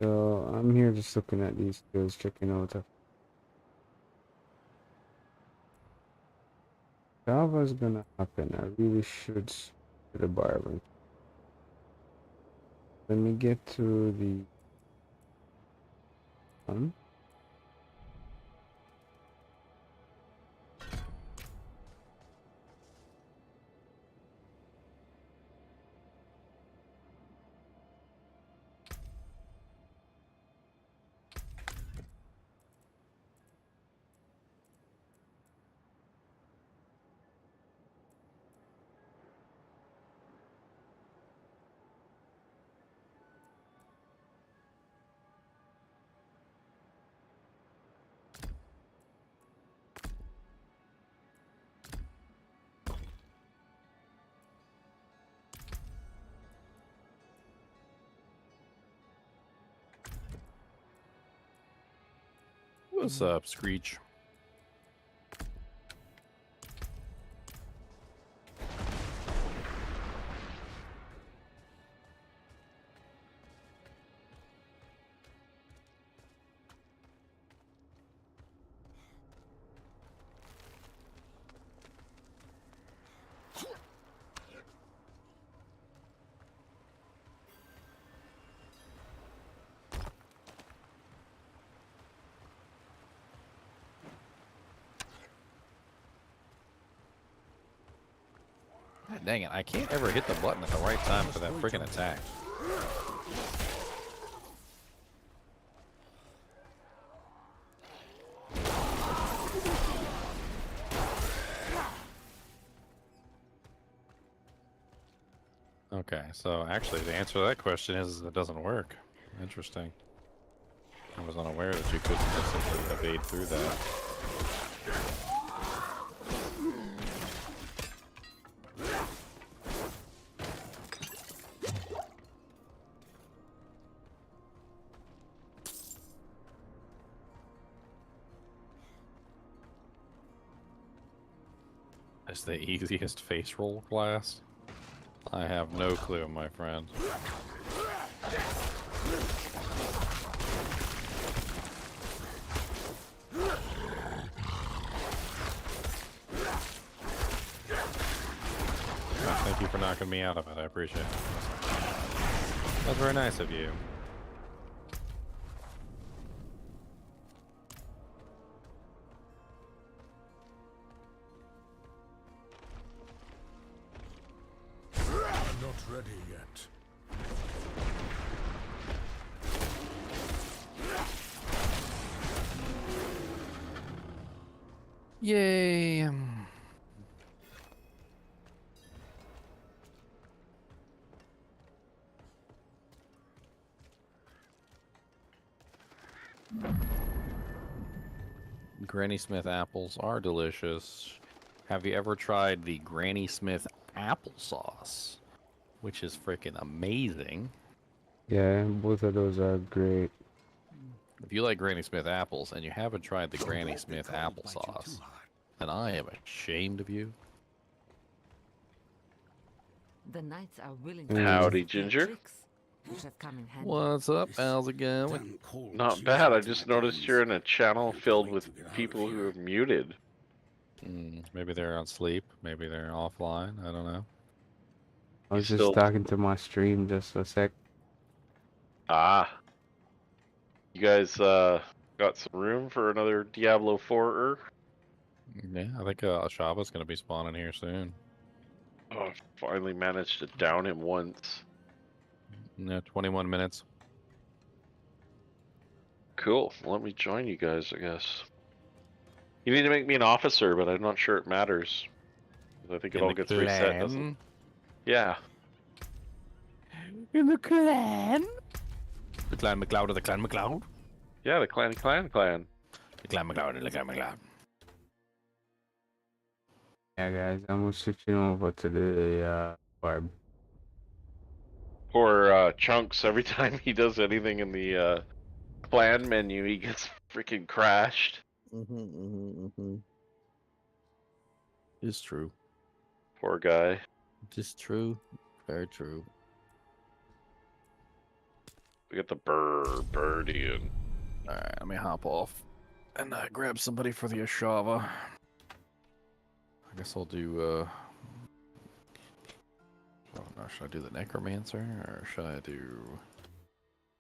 So I'm here just looking at these skills, checking out if Java's gonna happen. I really should to the Barb. Let me get to the one. What's up, Screech? God dang it, I can't ever hit the button at the right time for that freaking attack. Okay, so actually the answer to that question is it doesn't work. Interesting. I was unaware that you couldn't just simply evade through that. Is the easiest face roll class? I have no clue, my friend. Thank you for knocking me out of it. I appreciate it. That's very nice of you. I'm not ready yet. Yay! Granny Smith apples are delicious. Have you ever tried the Granny Smith applesauce? Which is freaking amazing. Yeah, both of those are great. If you like Granny Smith apples and you haven't tried the Granny Smith applesauce, then I am ashamed of you. The knights are willing Howdy, use their Ginger. tricks, which have come in handy. What's up? How's it going? Damn cold Not cheese bad. I between just my noticed knees. you're in a channel Can't filled wait with to get out of people who here. are muted. Maybe they're on sleep. Maybe they're offline. I don't know. I was You just still talking to my stream just a sec. You guys got some room for another Diablo 4-er? Yeah, I think Ashava's going to be spawning here soon. Oh, finally managed to down him once. Yeah, 21 minutes. Cool. Let me join you guys, I guess. You need to make me an officer, but I'm not sure it matters. I think it In all the gets reset, doesn't it? clan. Yeah. In the clan. The clan McLeod or the clan McLeod? Yeah, the clan. The clan McLeod and the clan McLeod. Yeah, guys, I'm switching over to the Barb. Poor Chunks, every time he does anything in the clan menu, he gets freaking crashed. It's true. Poor guy. Just true. Very true. We got the birdie in. Alright, let me hop off and grab somebody for the Ashava. I guess I'll do, oh no, should I do the Necromancer, or should I do...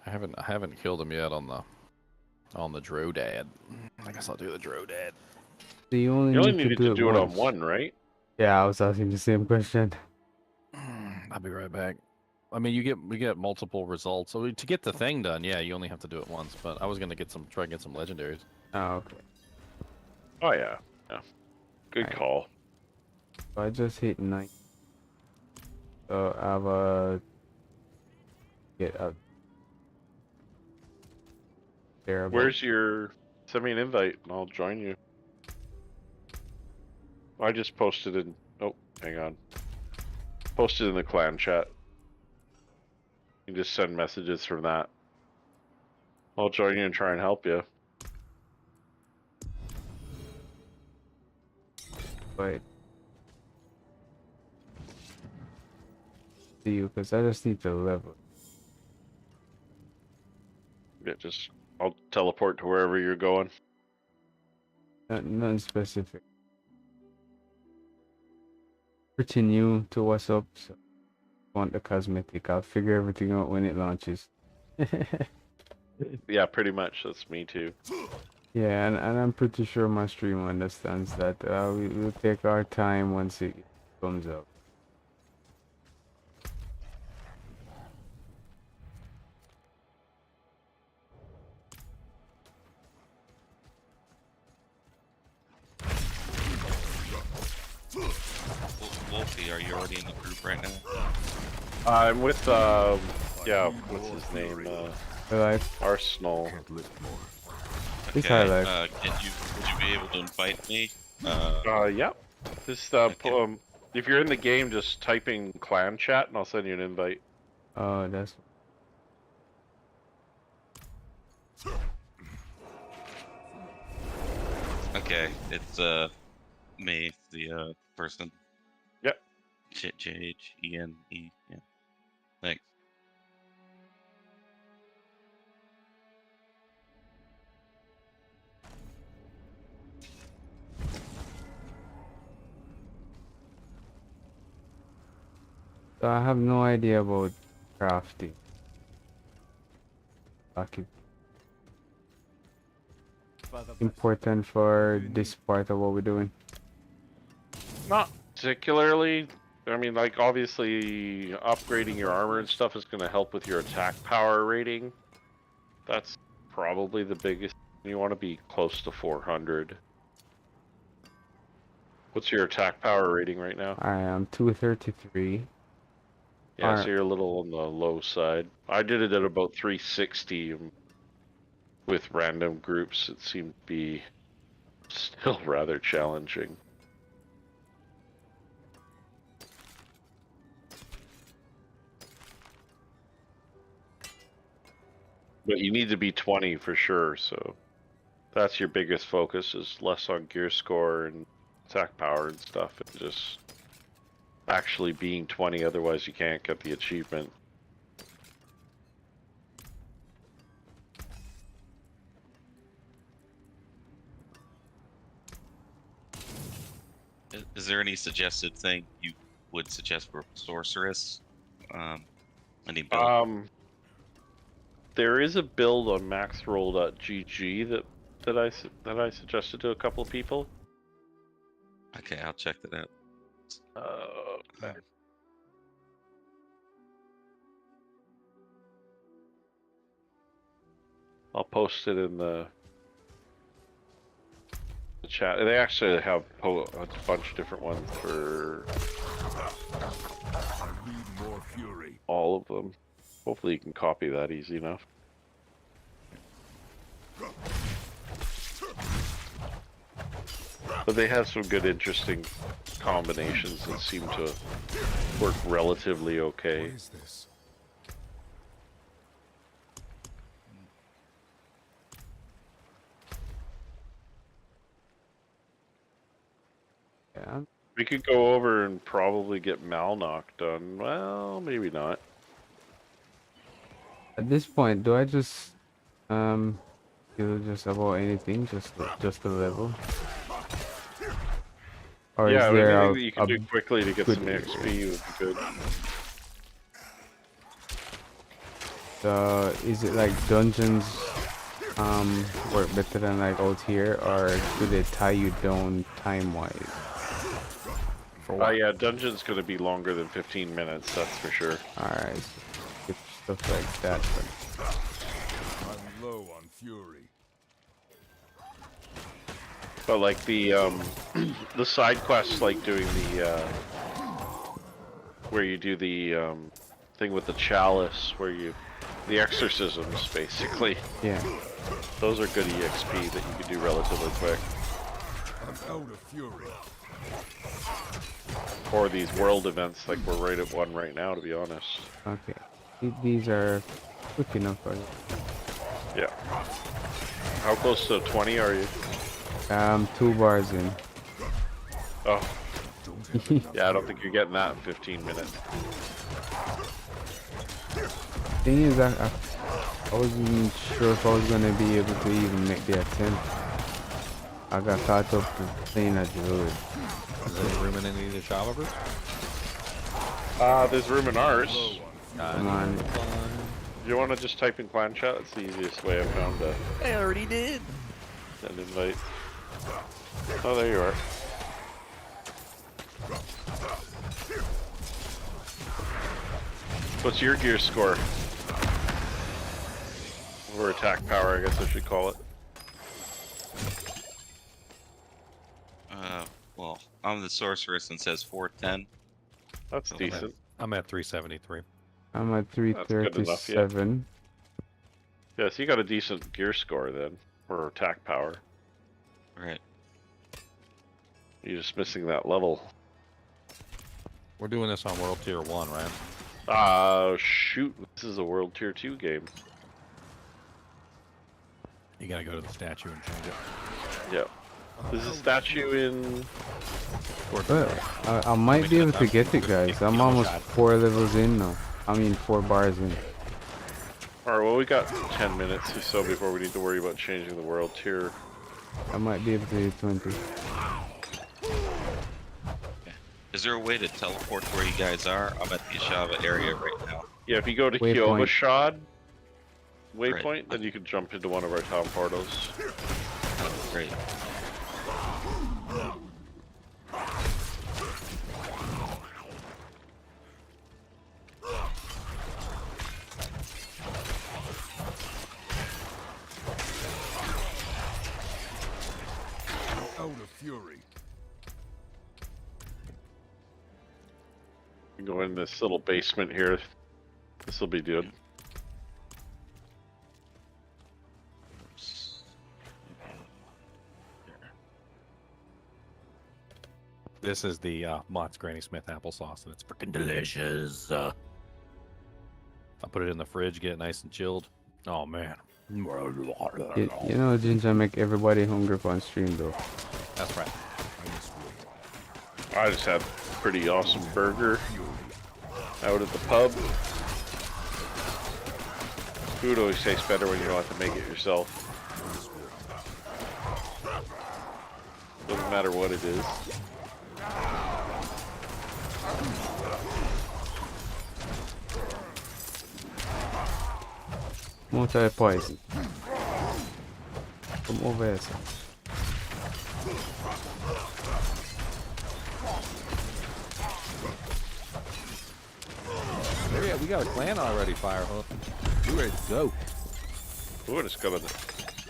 I haven't killed him yet on the Drodad. I guess I'll do the Drodad. So you You only only need to needed do to it do it on once. one, right? Yeah, I was asking the same question. I'll be right back. I mean, we get multiple results. So to get the thing done, yeah, you only have to do it once. But I was gonna try and get some legendaries. Oh, okay. Oh yeah, yeah. Good Right. call. So I just hit 9. So I have a get up there. About. Where's your? Send me an invite and I'll join you. I just posted in. Oh, hang on. Posted in the clan chat. You can just send messages from that. I'll join you and try and help you. But see you, because I just need to level. Yeah, just I'll teleport to wherever you're going. Nothing specific. Pretty new to what's up. So want the cosmetic. I'll figure everything out when it launches. Yeah, pretty much. That's me too. Yeah, and I'm pretty sure my stream understands that. We'll take our time once it comes up. Wolfie, are you already in the group right now? I'm with yeah, what's his name? Life. Arsenal. It's Okay, high life. would you be able to invite me? Yeah. Just Okay. if you're in the game, just typing clan chat and I'll send you an invite. Oh, that's Okay, it's me, the person. Yep. Jhene. Yeah. Thanks. so I have no idea about crafting. Like it's important for this part of what we're doing. Not particularly. I mean, like, obviously, upgrading your armor and stuff is going to help with your attack power rating. That's probably the biggest. You want to be close to 400. What's your attack power rating right now? I am 233. Yeah, so you're a little on the low side. I did it at about 360 with random groups. It seemed to be still rather challenging. But you need to be 20 for sure, so that's your biggest focus, is less on gear score and attack power and stuff, and just actually being 20, otherwise you can't get the achievement. Is there any suggested thing you would suggest for sorceress? Any build? There is a build on maxroll.gg that I suggested to a couple of people. Okay, I'll check that out. Okay. I'll post it in the chat. They actually have a bunch of different ones for More fury. all of them. Hopefully you can copy that easy enough. But they have some good, interesting combinations that seem to work relatively okay. What is this? Yeah, We could go over and probably get Malnock done. Well, maybe not. At this point, do I just kill just about anything, just the level? Or Yeah, is there anything that you can a do quickly to get good some XP would be good. is it like dungeons work better than like out here, or do they tie you down time wise? Yeah, dungeon's gonna be longer than 15 minutes, that's for sure. Alright, so skip stuff like that. I'm low on fury. But like the the side quests, like doing the where you do the thing with the chalice, where you the exorcisms basically. Yeah. Those are good EXP that you can do relatively quick. I'm out of fury. Or these world events, like we're right at one right now, to be honest. Okay. These are quick enough for you. Yeah. How close to 20 are you? 2 bars in. Oh. Yeah, I don't think you're getting that in 15 minutes. Thing is, I wasn't sure if I was gonna be able to even make the attempt. I got caught up with playing a druid. Is there room in any of the Ashava brutes? There's room in ours. Come on. You want to just type in clan chat? It's the easiest way I found to I already did. send invite. Oh, there you are. What's your gear score? Or attack power, I guess I should call it. Well, I'm the sorceress and says 410. That's decent. I'm at 373. I'm at good enough, yeah. 337. Yeah, so you got a decent gear score then, or attack power. Right. You're just missing that level. We're doing this on World Tier 1, right? Shoot, this is a World Tier 2 game. You gotta go to the statue and change it. Yeah. There's a statue in... Well, I might be able to get it, guys. I'm almost 4 levels in now. I mean, 4 bars in. Alright, well we got 10 minutes or so before we need to worry about changing the World Tier. I might be able to hit 20. Is there a way to teleport to where you guys are? I'm at the Ashava area right now. Yeah, if you go to Waypoint. Kiovashad waypoint, Right. then you can jump into one of our town portals. Oh, great. Out of fury. You can go in this little basement here. This will be good. This is the Mott's Granny Smith applesauce, and it's freaking delicious. I put it in the fridge, get it nice and chilled. Oh, man. You know, Ginger make everybody hungry on stream, though. That's right. I just had a pretty awesome burger out at the pub. Food always tastes better when you don't have to make it yourself. Doesn't matter what it is. Multi-poison. Come over here, sir. Yeah, we got a clan already, Firehoof. We're ready to go. Ooh, it's got a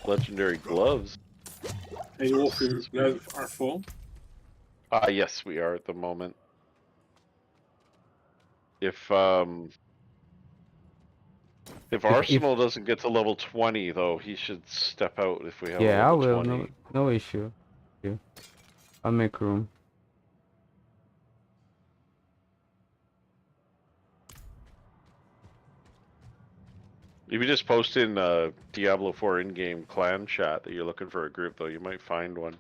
legendary gloves. Hey, Walker, are full. Yes, we are at the moment. If Arsenal doesn't get to level 20, though, he should step out if we have Yeah, I a level will. 20. No issue. Yeah. I'll make room. If you just post in Diablo 4 in-game clan chat that you're looking for a group, though, you might find one.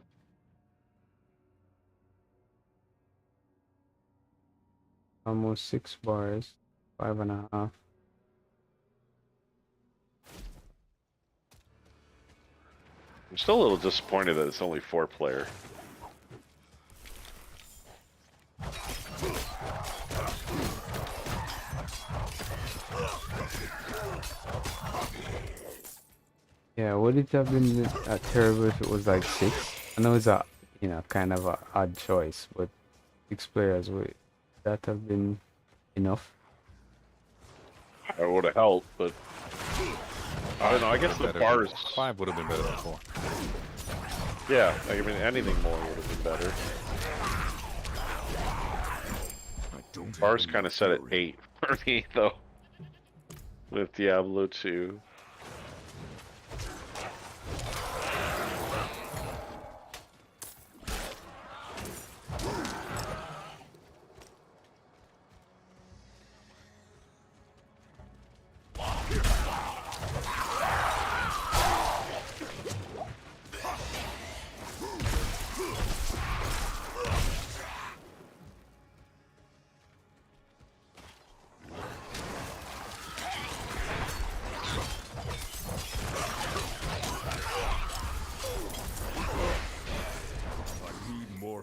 Almost 6 bars. 5.5. I'm still a little disappointed that it's only 4-player. Yeah, would it have been terrible if it was like 6? I know it's a, kind of a odd choice, but 6 players, would that have been enough? It would have helped, but I don't know. I guess the bars. 5 would have been better than 4. Yeah, I mean anything more would have been better. Bars kind of set at 8 for me though. With Diablo 2.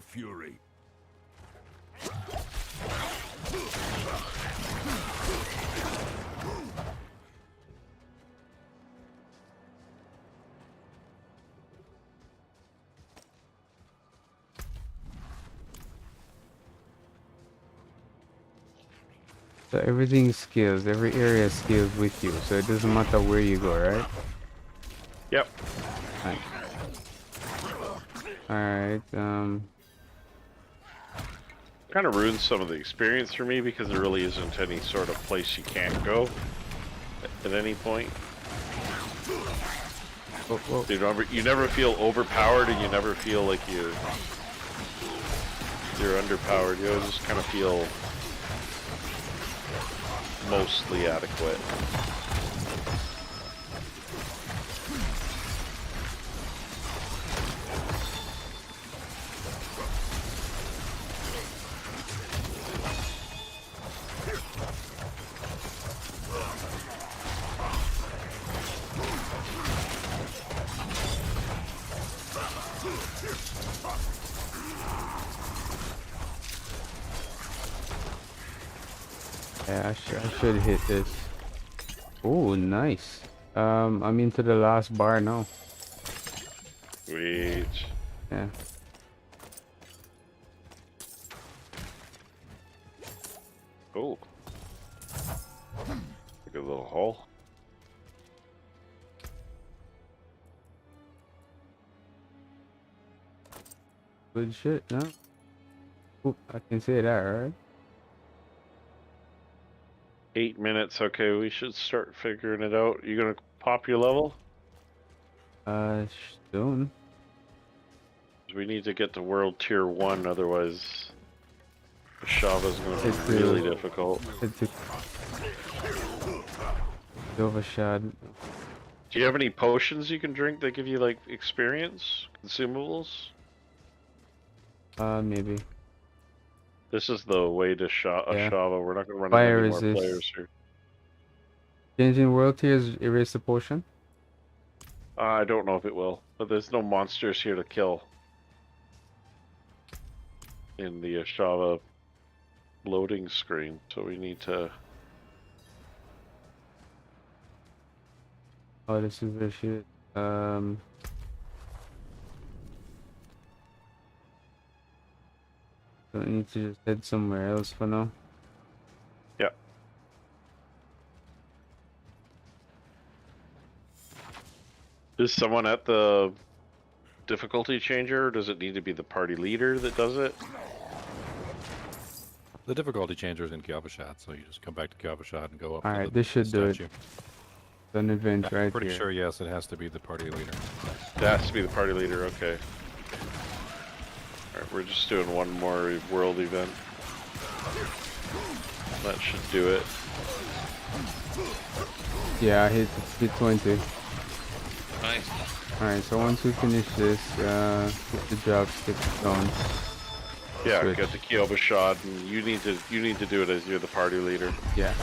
Fury. So everything scales, every area scales with you, so it doesn't matter where you go, right? Yep. Alright, Kind of ruins some of the experience for me because there really isn't any sort of place you can't go at any point. You never feel overpowered, and you never feel like you're underpowered. You always just kind of feel mostly adequate. yeah, I should hit this. Oh, nice. I'm into the last bar now. Sweet. Yeah. Oh. Like a little hole. Good shit, no? Oop, I can say that, right? 8 minutes. Okay, we should start figuring it out. You gonna pop your level? Soon. We need to get to World Tier 1, otherwise Ashava's gonna be It's really difficult. It's overshot. Do you have any potions you can drink that give you, like, experience? Consumables? Maybe. This is the way to Yeah. Ashava. We're not gonna run Fire into any more resist. players here. Changing world tiers erase the potion? I don't know if it will, but there's no monsters here to kill in the Ashava loading screen, so we need to... Oh, this is the shit. Don't need to just head somewhere else for now. Yeah. Is someone at the difficulty changer, or does it need to be the party leader that does it? The difficulty changer is in Kyavashad, so you just come back to Kyavashad and go up. Alright, to this should do it. statue. It's an event Yeah, right I'm pretty here. sure, yes, it has to be the party leader. It has to be the party leader, okay. Alright, we're just doing one more world event. That should do it. Yeah, I hit 20. Nice. Alright, so once we finish this, put the job stick down. Yeah, switch. get the Kyoba shot, and you need to do it as you're the party leader. Yeah.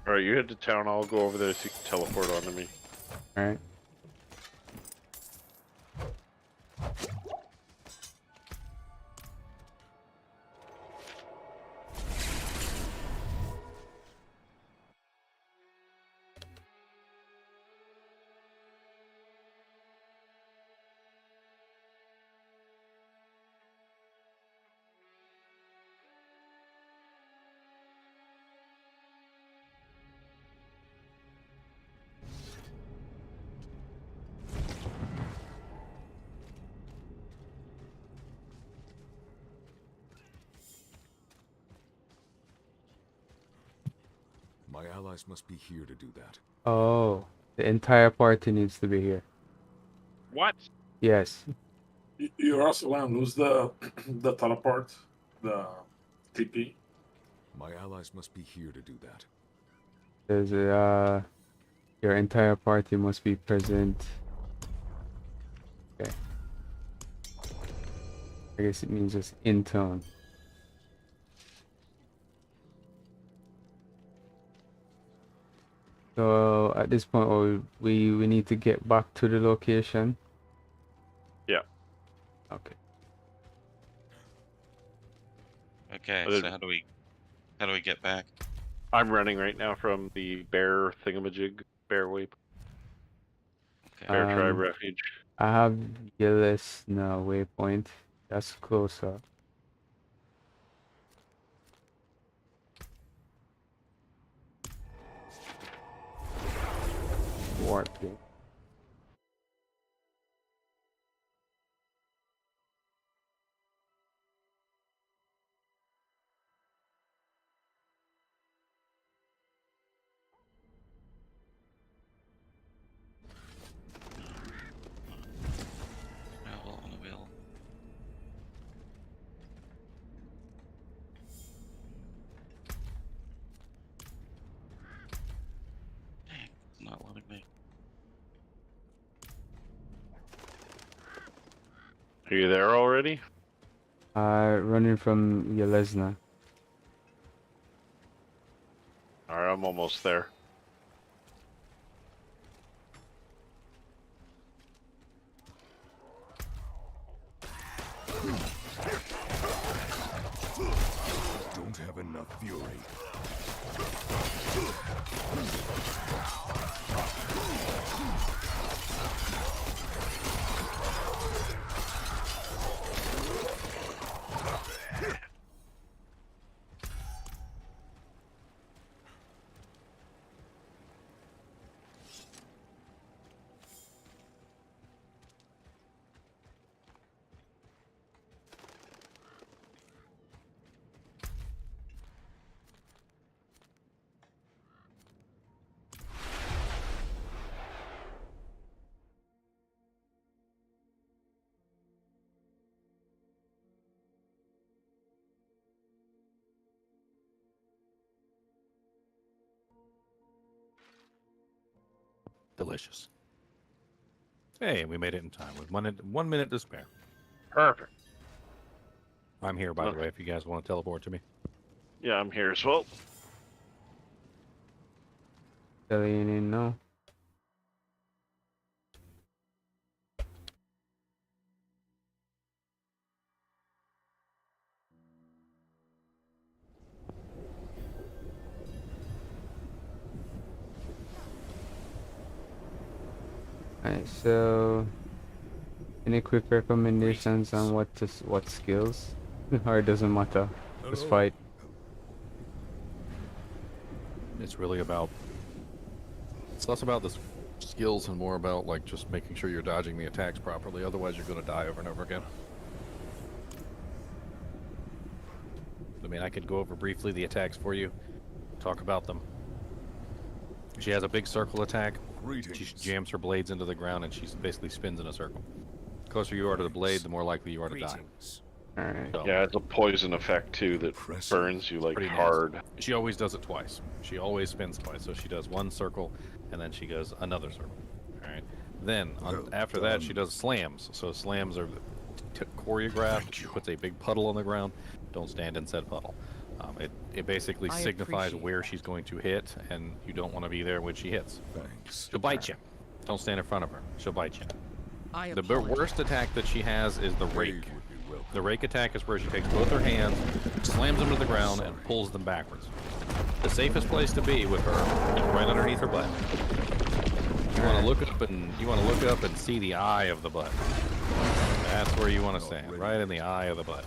Alright, you head to town, I'll go over there so you can teleport onto me. Alright. My allies must be here to do that. Oh, the entire party needs to be here. What? Yes. You're also allowed to lose the the teleport, the TP. My allies must be here to do that. There's a your entire party must be present. Okay. I guess it means just in town. So at this point, we need to get back to the location. Yeah. Okay. Okay, But so how do we get back? I'm running right now from the bear thingamajig, bear waypoint, Okay. bear tribe Um, refuge. I have Yelesna waypoint. That's closer. Warping. Travel on the wheel. Dang, it's not letting me. Are you there already? Running from Yelesna. Alright, I'm almost there. Don't have enough fury. Delicious. Hey, we made it in time with 1 minute to spare. Perfect. I'm here, by the Okay. way, if you guys want to teleport to me. Yeah, I'm here as well. Telling in now. Alright, so any quick recommendations on what skills? Or it doesn't matter. Just fight. It's really about... It's less about this skills and more about like just making sure you're dodging the attacks properly. Otherwise, you're going to die over and over again. I mean, I could go over briefly the attacks for you, talk about them. She has a big circle attack. She jams her blades into the ground and she basically spins in a circle. The closer you are to the blade, the more likely you are to die. Alright. So, Yeah, it's a poison effect too that burns you like pretty hard. nasty. She always does it twice. She always spins twice. So she does one circle and then she goes another circle. All right. Then after that, she does slams. So slams are choreographed. She puts a big puddle on the ground. Don't stand in said puddle. It basically signifies where she's going to hit, and you don't want to be there when she hits. Thanks. She'll bite you. Don't stand in front of her. She'll bite you. I The apologize. worst attack that she has is the rake. The rake attack is where she takes both her hands, slams them to the ground, and pulls them backwards. The safest place to be with her is right underneath her butt. You want to look up and see the eye of the butt. That's where you want to stand, right in the eye of the butt.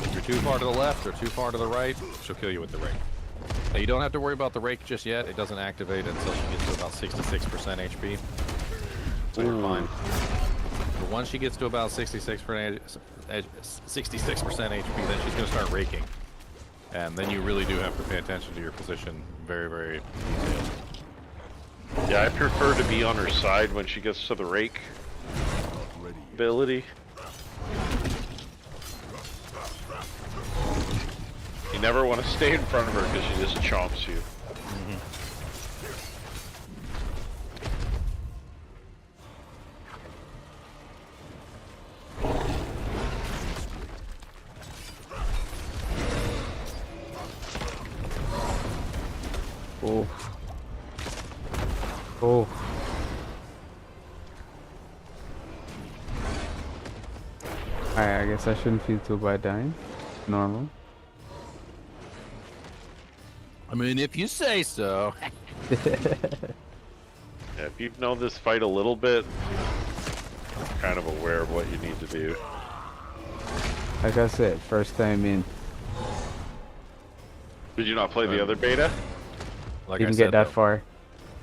If you're too far to the left or too far to the right, she'll kill you with the rake. Now, you don't have to worry about the rake just yet. It doesn't activate until she gets to about 66% HP. So you're fine. But once she gets to about 66% HP, then she's going to start raking. And then you really do have to pay attention to your position very, very detailed. Yeah, I prefer to be on her side when she gets to the rake ability. You never want to stay in front of her because she just chomps you. Oh. Oh. I guess I shouldn't feel too bad dying. Normal. I mean, if you say so. Yeah, if you know this fight a little bit, you're kind of aware of what you need to do. Like I said, first time in. Did you not play the other beta? Like Didn't I said, get that though, far.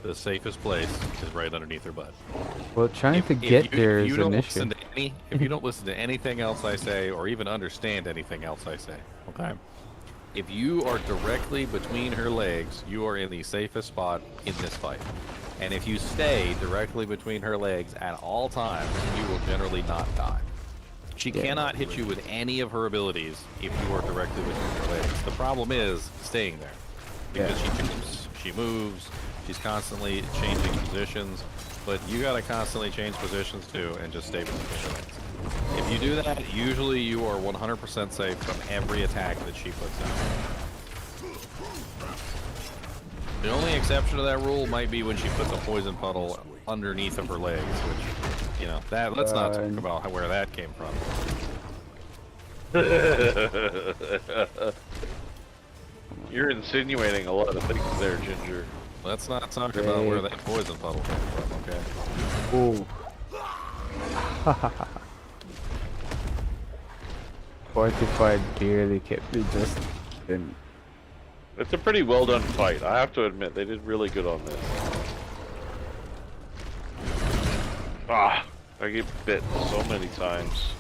the safest place is right underneath her butt. Well, trying to get there is an issue. If you don't listen to anything else I say, or even understand anything else I say, okay? If you are directly between her legs, you are in the safest spot in this fight. And if you stay directly between her legs at all times, you will generally not die. She cannot hit you with any of her abilities if you are directly between her legs. The problem is staying there. Because she jumps, she moves, she's constantly changing positions, but you gotta constantly change positions too and just stay between her legs. If you do that, usually you are 100% safe from every attack that she puts out. The only exception to that rule might be when she puts a poison puddle underneath of her legs, which, you know, that let's not talk about where that came from. You're insinuating a lot of things there, Ginger. Let's not talk about where that poison puddle came from, okay? Ooh. Fortified barely kept me just in. It's a pretty well done fight. I have to admit, they did really good on this. Ah, I get bit so many times.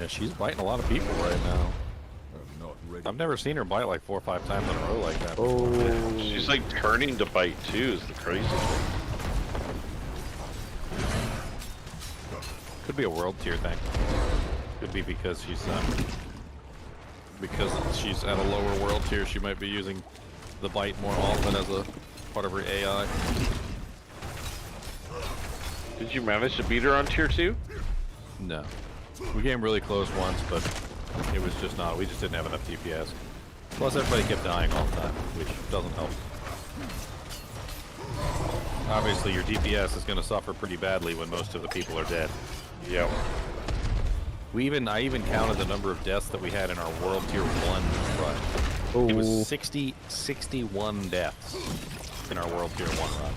Yeah, she's biting a lot of people right now. I'm not ready. I've never seen her bite like 4 or 5 times in a row like that. Oh. She's like turning to bite too, is the crazy thing. Could be a world tier thing. Could be because she's at a lower world tier. She might be using the bite more often as a part of her AI. Did you manage to beat her on tier 2? No, we came really close once, but it was just not. We just didn't have enough DPS. Plus, everybody kept dying all the time, which doesn't help. Obviously, your DPS is going to suffer pretty badly when most of the people are dead. Yep. I even counted the number of deaths that we had in our World Tier 1 run. It was 61 deaths in our World Tier 1 run.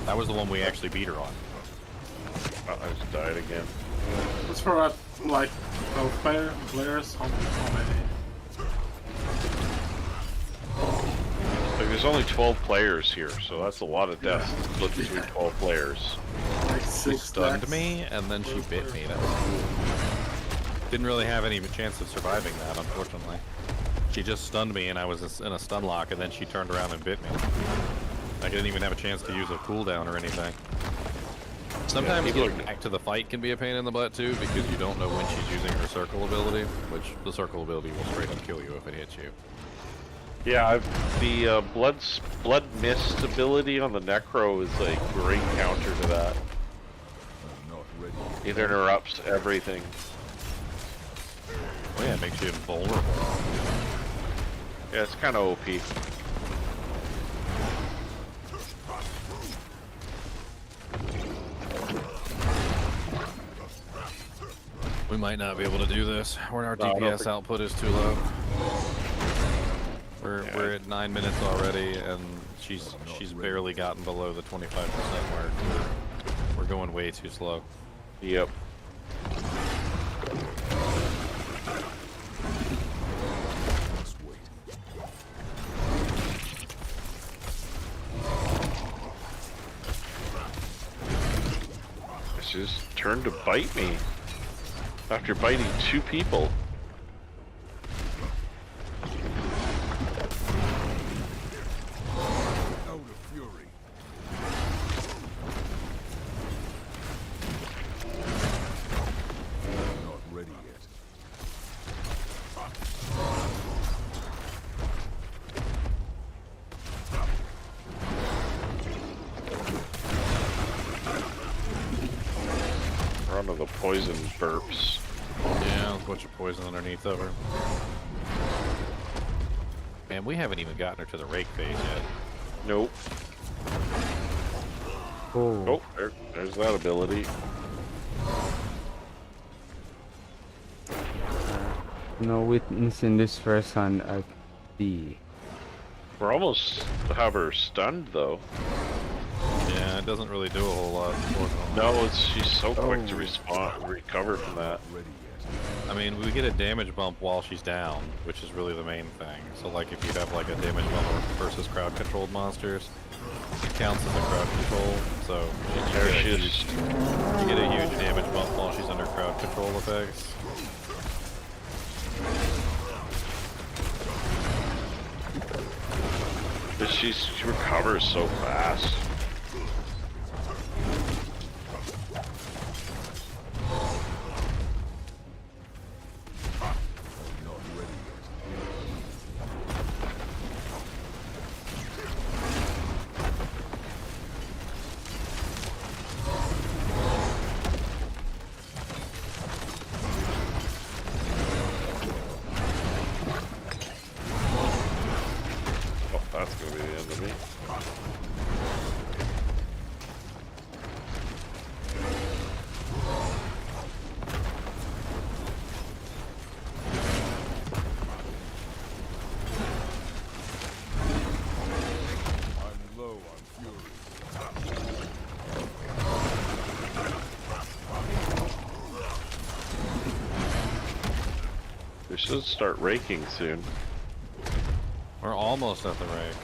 That was the one we actually beat her on. Oh, I just died again. As for like players, how many? Like There's only 12 players here, so that's a lot of deaths split between 12 players. Like She 6 stunned deaths. me, and then she bit me. That was cool. Didn't really have any chance of surviving that, unfortunately. She just stunned me, and I was in a stun lock, and then she turned around and bit me. I didn't even have a chance to use a cooldown or anything. Sometimes getting back to the fight can be a pain in the butt, too, because you don't know when she's using her circle ability, which the circle ability will straight up kill you if it hits you. Yeah, the blood mist ability on the Necro is a great counter to that. I'm not ready. It interrupts everything. Oh yeah, it makes you invulnerable. Yeah, it's kind of OP. We might not be able to do this. Our No, I don't DPS output is too low. We're at 9 minutes already, and she's barely gotten below the 25% mark. We're going way too slow. Yep. Just wait. She just turned to bite me after biting 2 people. Out of fury. Not ready yet. We're onto the poison burps. Yeah, a bunch of poison underneath of her. Man, we haven't even gotten her to the rake phase yet. Nope. Oh. Oh, there's that ability. No witnessing this firsthand at the. We're almost have her stunned though. Yeah, it doesn't really do a whole lot. Unfortunately. No, she's so quick to recover from that. Ready yet. I mean, we get a damage bump while she's down, which is really the main thing. So, like, if you have like a damage bump versus crowd-controlled monsters, it counts as a crowd control. So There she is. you get a huge damage bump while she's under crowd control effects. But she recovers so fast. Not ready yet. Oh, that's gonna be the end of me. I'm low on fury. We should start raking soon. We're almost at the rake.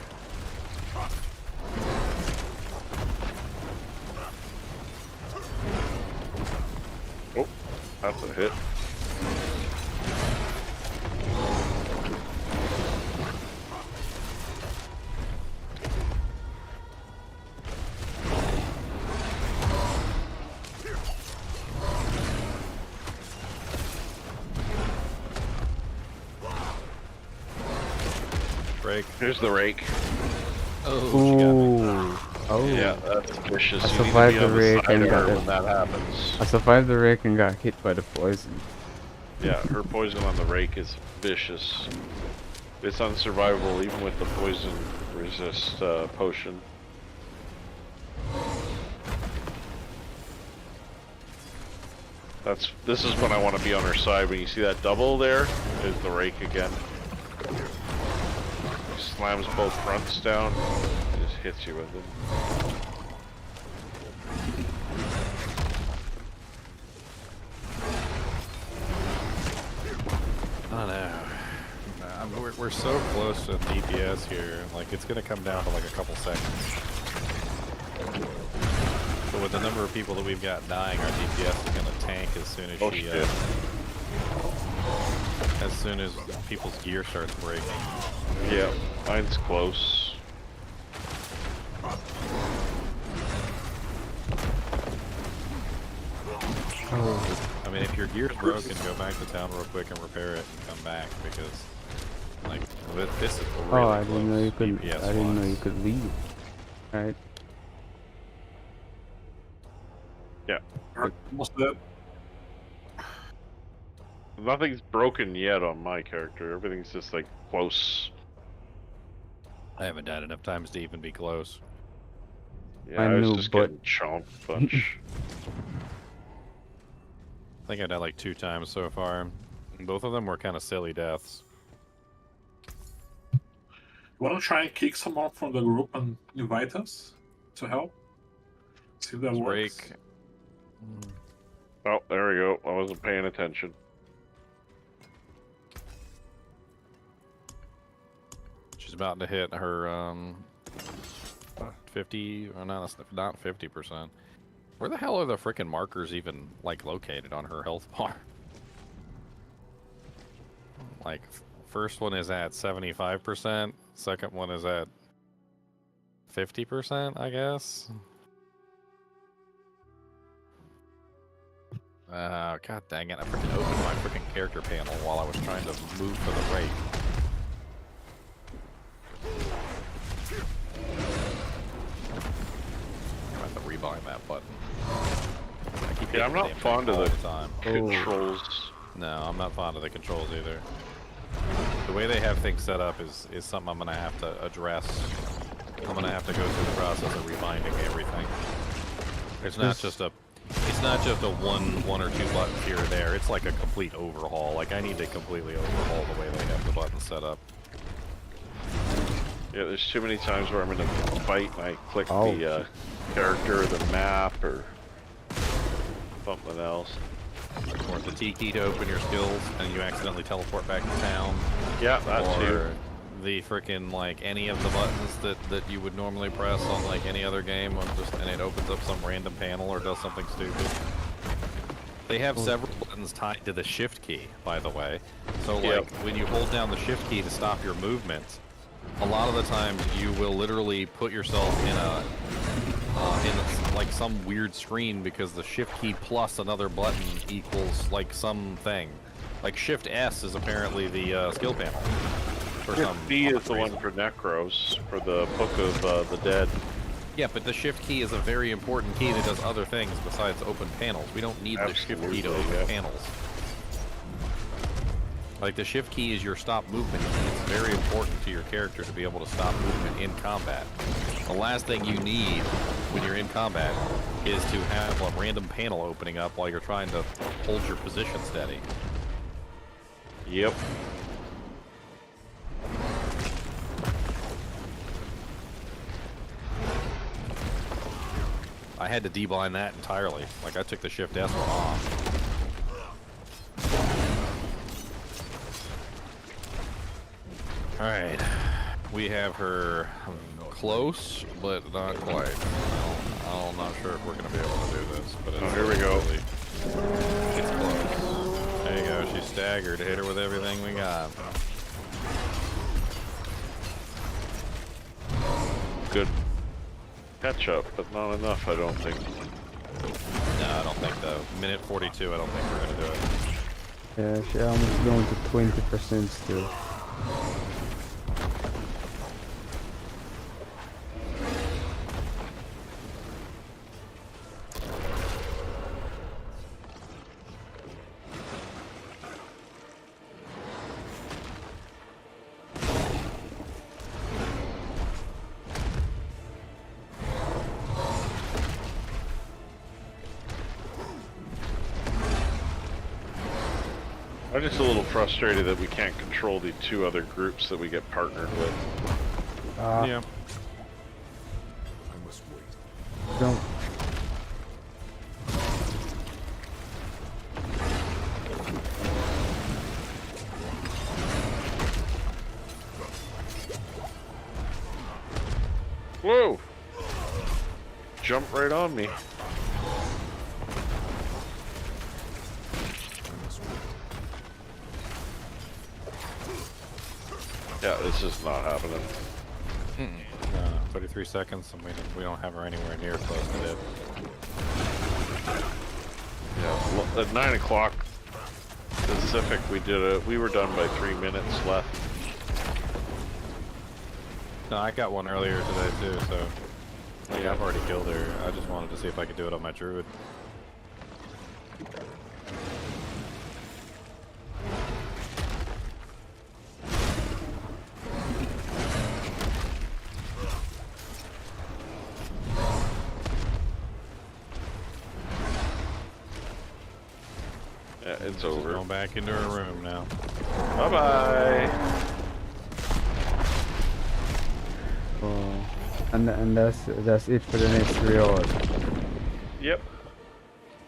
Oh, that's a hit. Rake. Here's the rake. Oh, she got me. Ooh. Oh. Yeah, that's vicious. I You need to survived be the on the rake side and of got her it. when that happens. I survived the rake and got hit by the poison. Yeah, her poison on the rake is vicious. It's unsurvivable even with the poison resist potion. This is when I want to be on her side. When you see that double there, is the rake again. Slams both fronts down, just hits you with it. I don't know. we're so close to DPS here. Like, it's gonna come down to like a couple seconds. So with the number of people that we've got dying, our DPS is gonna tank as soon as as soon as people's gear starts breaking. Yeah, mine's close. I mean, if your gear's broken, go back to town real quick and repair it and come back, because like this is really Oh, I didn't know you could. DPS I didn't know wise. you could leave. Right. Yeah. Almost dead. Nothing's broken yet on my character. Everything's just like close. I haven't died enough times to even be close. Yeah, I I was knew, just but- getting chomped a bunch. I think I died like 2 times so far. Both of them were kind of silly deaths. Want to try and kick someone from the group and invite us to help? See if that works. Break. Oh, there we go. I wasn't paying attention. She's about to hit her 50, or no, that's not 50%. Where the hell are the frickin' markers even like located on her health bar? Like, first one is at 75%, second one is at 50%, I guess. God dang it, I freaking opened my freaking character panel while I was trying to move for the rate. I'm about to rebind that button. I keep Yeah, I'm hitting not damn fond thing of all the time. controls. No, I'm not fond of the controls either. The way they have things set up is something I'm gonna have to address. I'm gonna have to go through the process of rebinding everything. It's not just a one or two buttons here or there. It's like a complete overhaul. Like, I need to completely overhaul the way they have the buttons set up. Yeah, there's too many times where I'm in a fight and I click Oh. the character or the map or something else. Or the T key to open your skills and you accidentally teleport back to town. Yeah, that or too. the freaking, like, any of the buttons that you would normally press on like any other game, and it opens up some random panel or does something stupid. They have several buttons tied to the shift key, by the way. So like when you hold down the shift key to stop your movement, a lot of the times you will literally put yourself in like some weird screen because the shift key plus another button equals like something. Like shift S is apparently the skill panel. Shift B is the one for Necros, for the Book of the Dead. Yeah, but the shift key is a very important key that does other things besides open panels. We don't need the shift key to open panels. Like, the shift key is your stop movement key. It's very important to your character to be able to stop movement in combat. The last thing you need when you're in combat is to have a random panel opening up while you're trying to hold your position steady. Yep. I had to deblind that entirely. Like, I took the shift S one off. Alright, we have her close, but not quite. I'm not sure if we're going to be able to do this, but it's here we go. It's close. There you go, she's staggered. Hit her with everything we got. Good catch up, but not enough, I don't think. No, I don't think so. Minute 42, I don't think we're going to do it. Yeah, she almost going to 20% still. I'm just a little frustrated that we can't control the 2 other groups that we get partnered with. Yeah. I must wait. Don't. Whoa! Jump right on me. Yeah, this is not happening. 33 seconds, and we don't have her anywhere near close to it. Yeah, at 9 o'clock Pacific, we were done by 3 minutes left. No, I got one earlier today too, so yeah, I've already killed her. I just wanted to see if I could do it on my druid. Yeah, it's over. Going back into her room now. Bye bye. Oh, and that's it for the next 3 hours. Yep.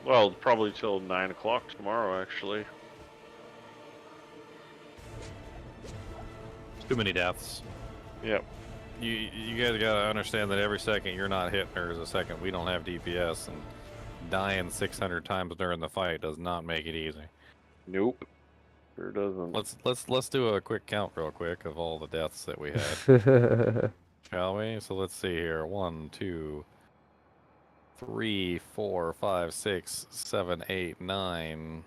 Well, probably till 9 o'clock tomorrow, actually. Too many deaths. Yep. You guys gotta understand that every second you're not hitting her is a second we don't have DPS, and dying 600 times during the fight does not make it easy. Nope. Sure doesn't. Let's do a quick count real quick of all the deaths that we had. Shall we? So let's see here. 1, 2, 3, 4, 5, 6, 7, 8, 9,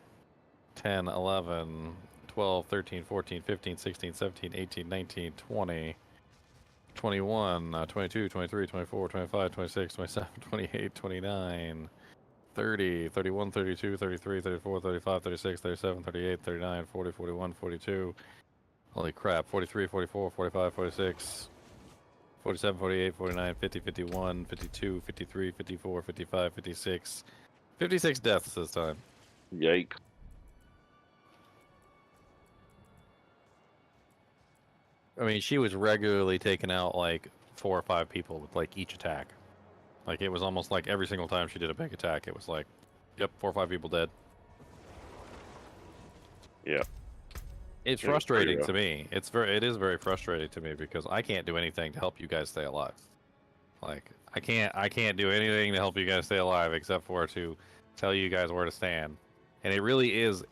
10, 11, 12, 13, 14, 15, 16, 17, 18, 19, 20, 21, 22, 23, 24, 25, 26, 27, 28, 29, 30, 31, 32, 33, 34, 35, 36, 37, 38, 39, 40, 41, 42. Holy crap. 43, 44, 45, 46. 47, 48, 49, 50, 51, 52, 53, 54, 55, 56. 56 deaths this time. Yike. I mean, she was regularly taking out like 4 or 5 people with like each attack. Like it was almost like every single time she did a big attack, it was like, yep, 4 or 5 people dead. Yeah. It's frustrating to me. It is very frustrating to me because I can't do anything to help you guys stay alive. Like I can't do anything to help you guys stay alive except for to tell you guys where to stand. And it really is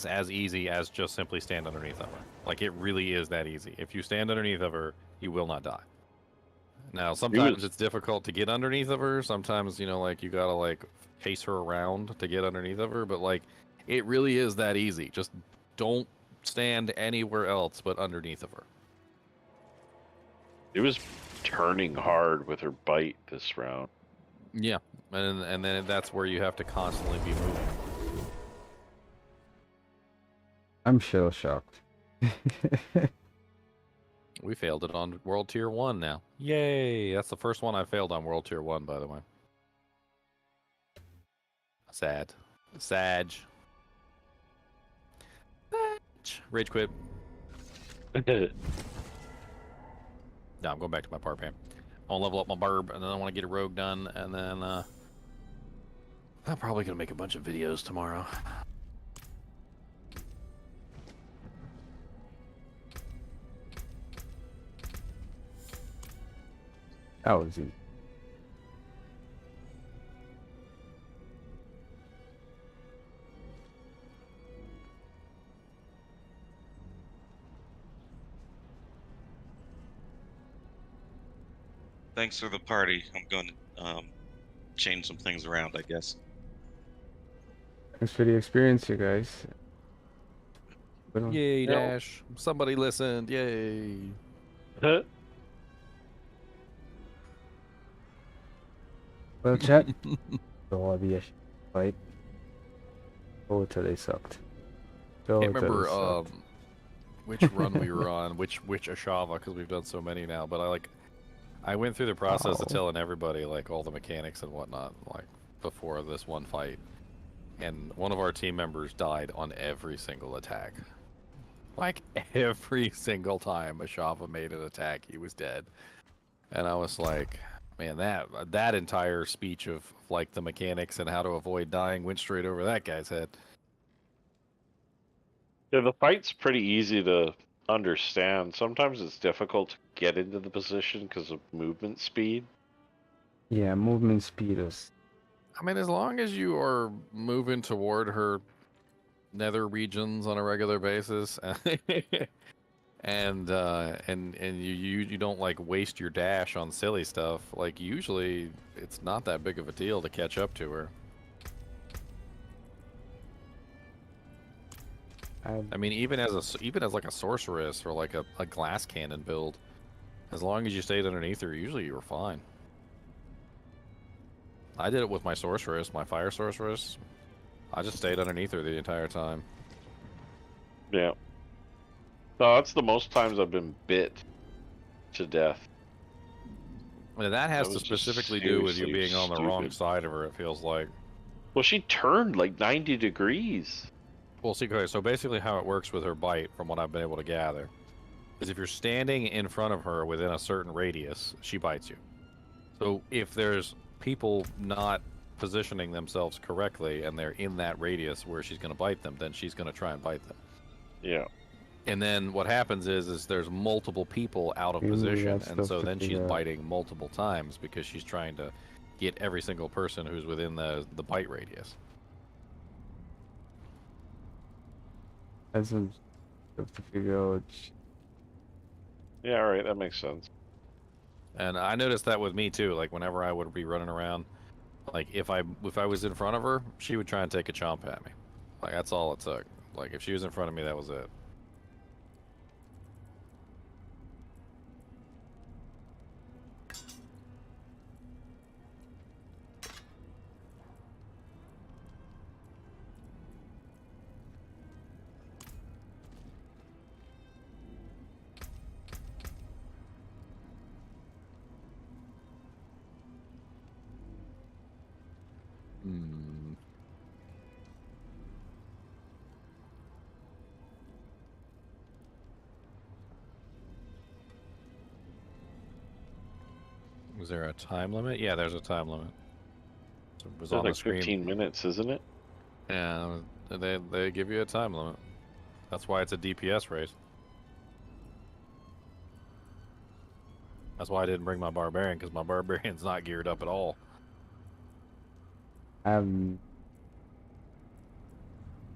as easy as just simply stand underneath of her. Like it really is that easy. If you stand underneath of her, you will not die. Now sometimes it's difficult to get underneath of her. Sometimes, you know, like you gotta like chase her around to get underneath of her, but like it really is that easy. Just don't stand anywhere else but underneath of her. It was turning hard with her bite this round. Yeah, and then that's where you have to constantly be moving. I'm shell shocked. We failed it on World Tier 1 now. Yay! That's the first one I failed on World Tier 1, by the way. Sad. Sag. Rage quit. No, I'm going back to my Barb here. I want to level up my Barb, and then I want to get a rogue done, and then I'm probably going to make a bunch of videos tomorrow. That was easy. Thanks for the party. I'm going to change some things around, I guess. Thanks for the experience, you guys. Yay, Dash. Somebody listened. Yay. Well, chat. Oh, the fight. Totally sucked. I can't remember which run we were on, which Ashava, because we've done so many now. But I went through the process of telling everybody like all the mechanics and whatnot, like before this one fight, and one of our team members died on every single attack. Like every single time Ashava made an attack, he was dead, and I was like, man, that entire speech of like the mechanics and how to avoid dying went straight over that guy's head. Yeah, the fight's pretty easy to understand. Sometimes it's difficult to get into the position because of movement speed. Yeah, movement speed is. I mean, as long as you are moving toward her nether regions on a regular basis, and you don't like waste your dash on silly stuff, like usually it's not that big of a deal to catch up to her. I mean, even as like a sorceress or like a glass cannon build, as long as you stayed underneath her, usually you were fine. I did it with my sorceress, my fire sorceress. I just stayed underneath her the entire time. Yeah. No, that's the most times I've been bit to death. And that has That to was just specifically do with you seriously being on the wrong stupid. side of her, it feels like. Well, she turned like 90 degrees. Well, see, okay, so basically how it works with her bite, from what I've been able to gather, is if you're standing in front of her within a certain radius, she bites you. So if there's people not positioning themselves correctly and they're in that radius where she's going to bite them, then she's going to try and bite them. Yeah. And then what happens is there's multiple people out of Ooh, position, that's and so tough to then she's figure out. biting multiple times because she's trying to get every single person who's within the bite radius. That's tough to figure out. Yeah, all right, that makes sense. And I noticed that with me too. Like whenever I would be running around, like if I was in front of her, she would try and take a chomp at me. Like that's all it took. Like if she was in front of me, that was it. Hmm. Was there a time limit? Yeah, there's a time limit. So it was It's on like the screen. 15 minutes, isn't it? Yeah, they give you a time limit. That's why it's a DPS race. That's why I didn't bring my barbarian, because my barbarian's not geared up at all.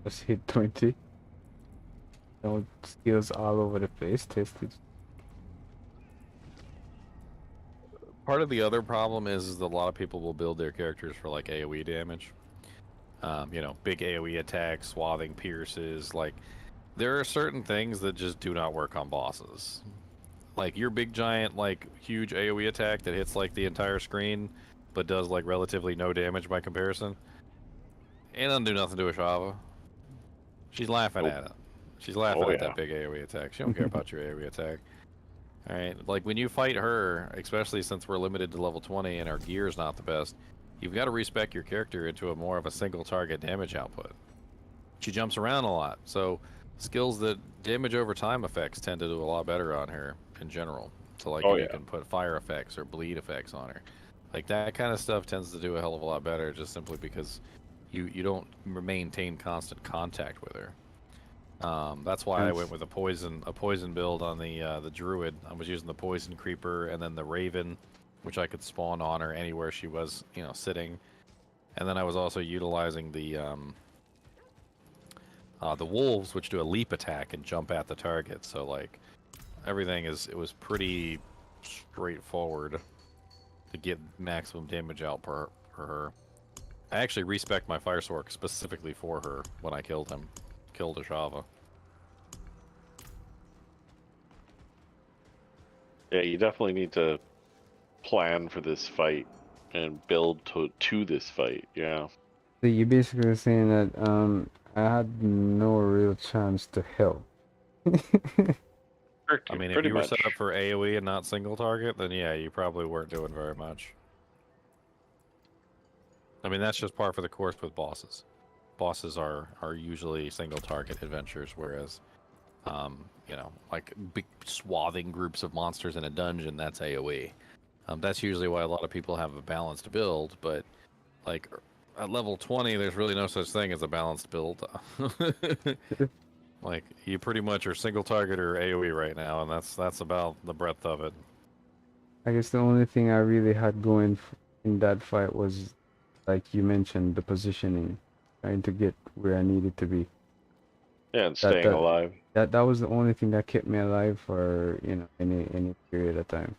Just hit 20. No skills all over the place. Tested. Part of the other problem is that a lot of people will build their characters for like AoE damage. You know, big AoE attacks, swathing pierces. Like, there are certain things that just do not work on bosses. Like your big giant, like huge AoE attack that hits like the entire screen, but does like relatively no damage by comparison. It doesn't do nothing to Ashava. She's laughing at it. She's laughing at that big AoE attack. She don't care about your AoE attack. Alright, like when you fight her, especially since we're limited to level 20 and our gear's not the best, you've got to respec your character into a more of a single target damage output. She jumps around a lot, so skills that damage over time effects tend to do a lot better on her in general. So like if you can put fire effects or bleed effects on her. Like that kind of stuff tends to do a hell of a lot better just simply because you don't maintain constant contact with her. That's why I went with a poison build on the druid. I was using the poison creeper and then the raven, which I could spawn on her anywhere she was, you know, sitting. And then I was also utilizing the wolves, which do a leap attack and jump at the target. So like everything it was pretty straightforward to get maximum damage out per her. I actually respec my fire sword specifically for her when I killed Ashava. Yeah, you definitely need to plan for this fight and build to this fight. Yeah. So you're basically saying that I had no real chance to help. I mean, if you were set up for AoE and not single target, then yeah, you probably weren't doing very much. I mean, that's just par for the course with bosses. Bosses are usually single target adventures, whereas, you know, like big swathing groups of monsters in a dungeon, that's AoE. That's usually why a lot of people have a balanced build, but like at level 20, there's really no such thing as a balanced build. Like you pretty much are single target or AOE right now, and that's about the breadth of it. I guess the only thing I really had going in that fight was, like you mentioned, the positioning, trying to get where I needed to be. Yeah, and That staying that alive. that was the only thing that kept me alive for any period of time.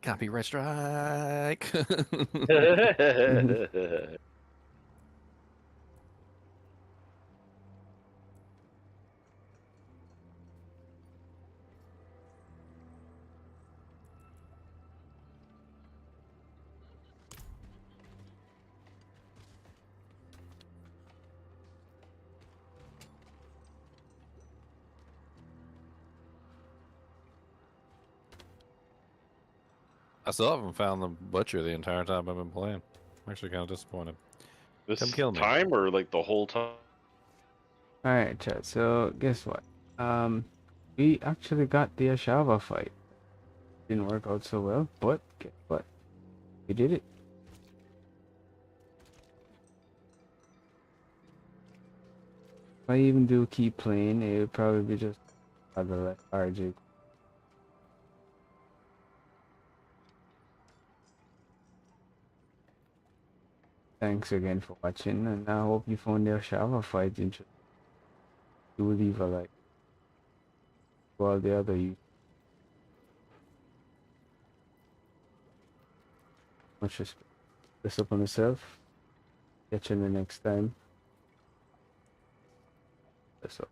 Copyright strike. I still haven't found the butcher the entire time I've been playing. I'm actually kind of disappointed. This Come kill me. time or like the whole time? All right, chat. So guess what? We actually got the Ashava fight. Didn't work out so well, but guess what? We did it. If I even do keep playing, it would probably be just rather let RJ. Thanks again for watching, and I hope you found the Ashava fight interesting. Do leave a like. While the other you. Much respect. Rest up on yourself. Catch you in the next time. That's all.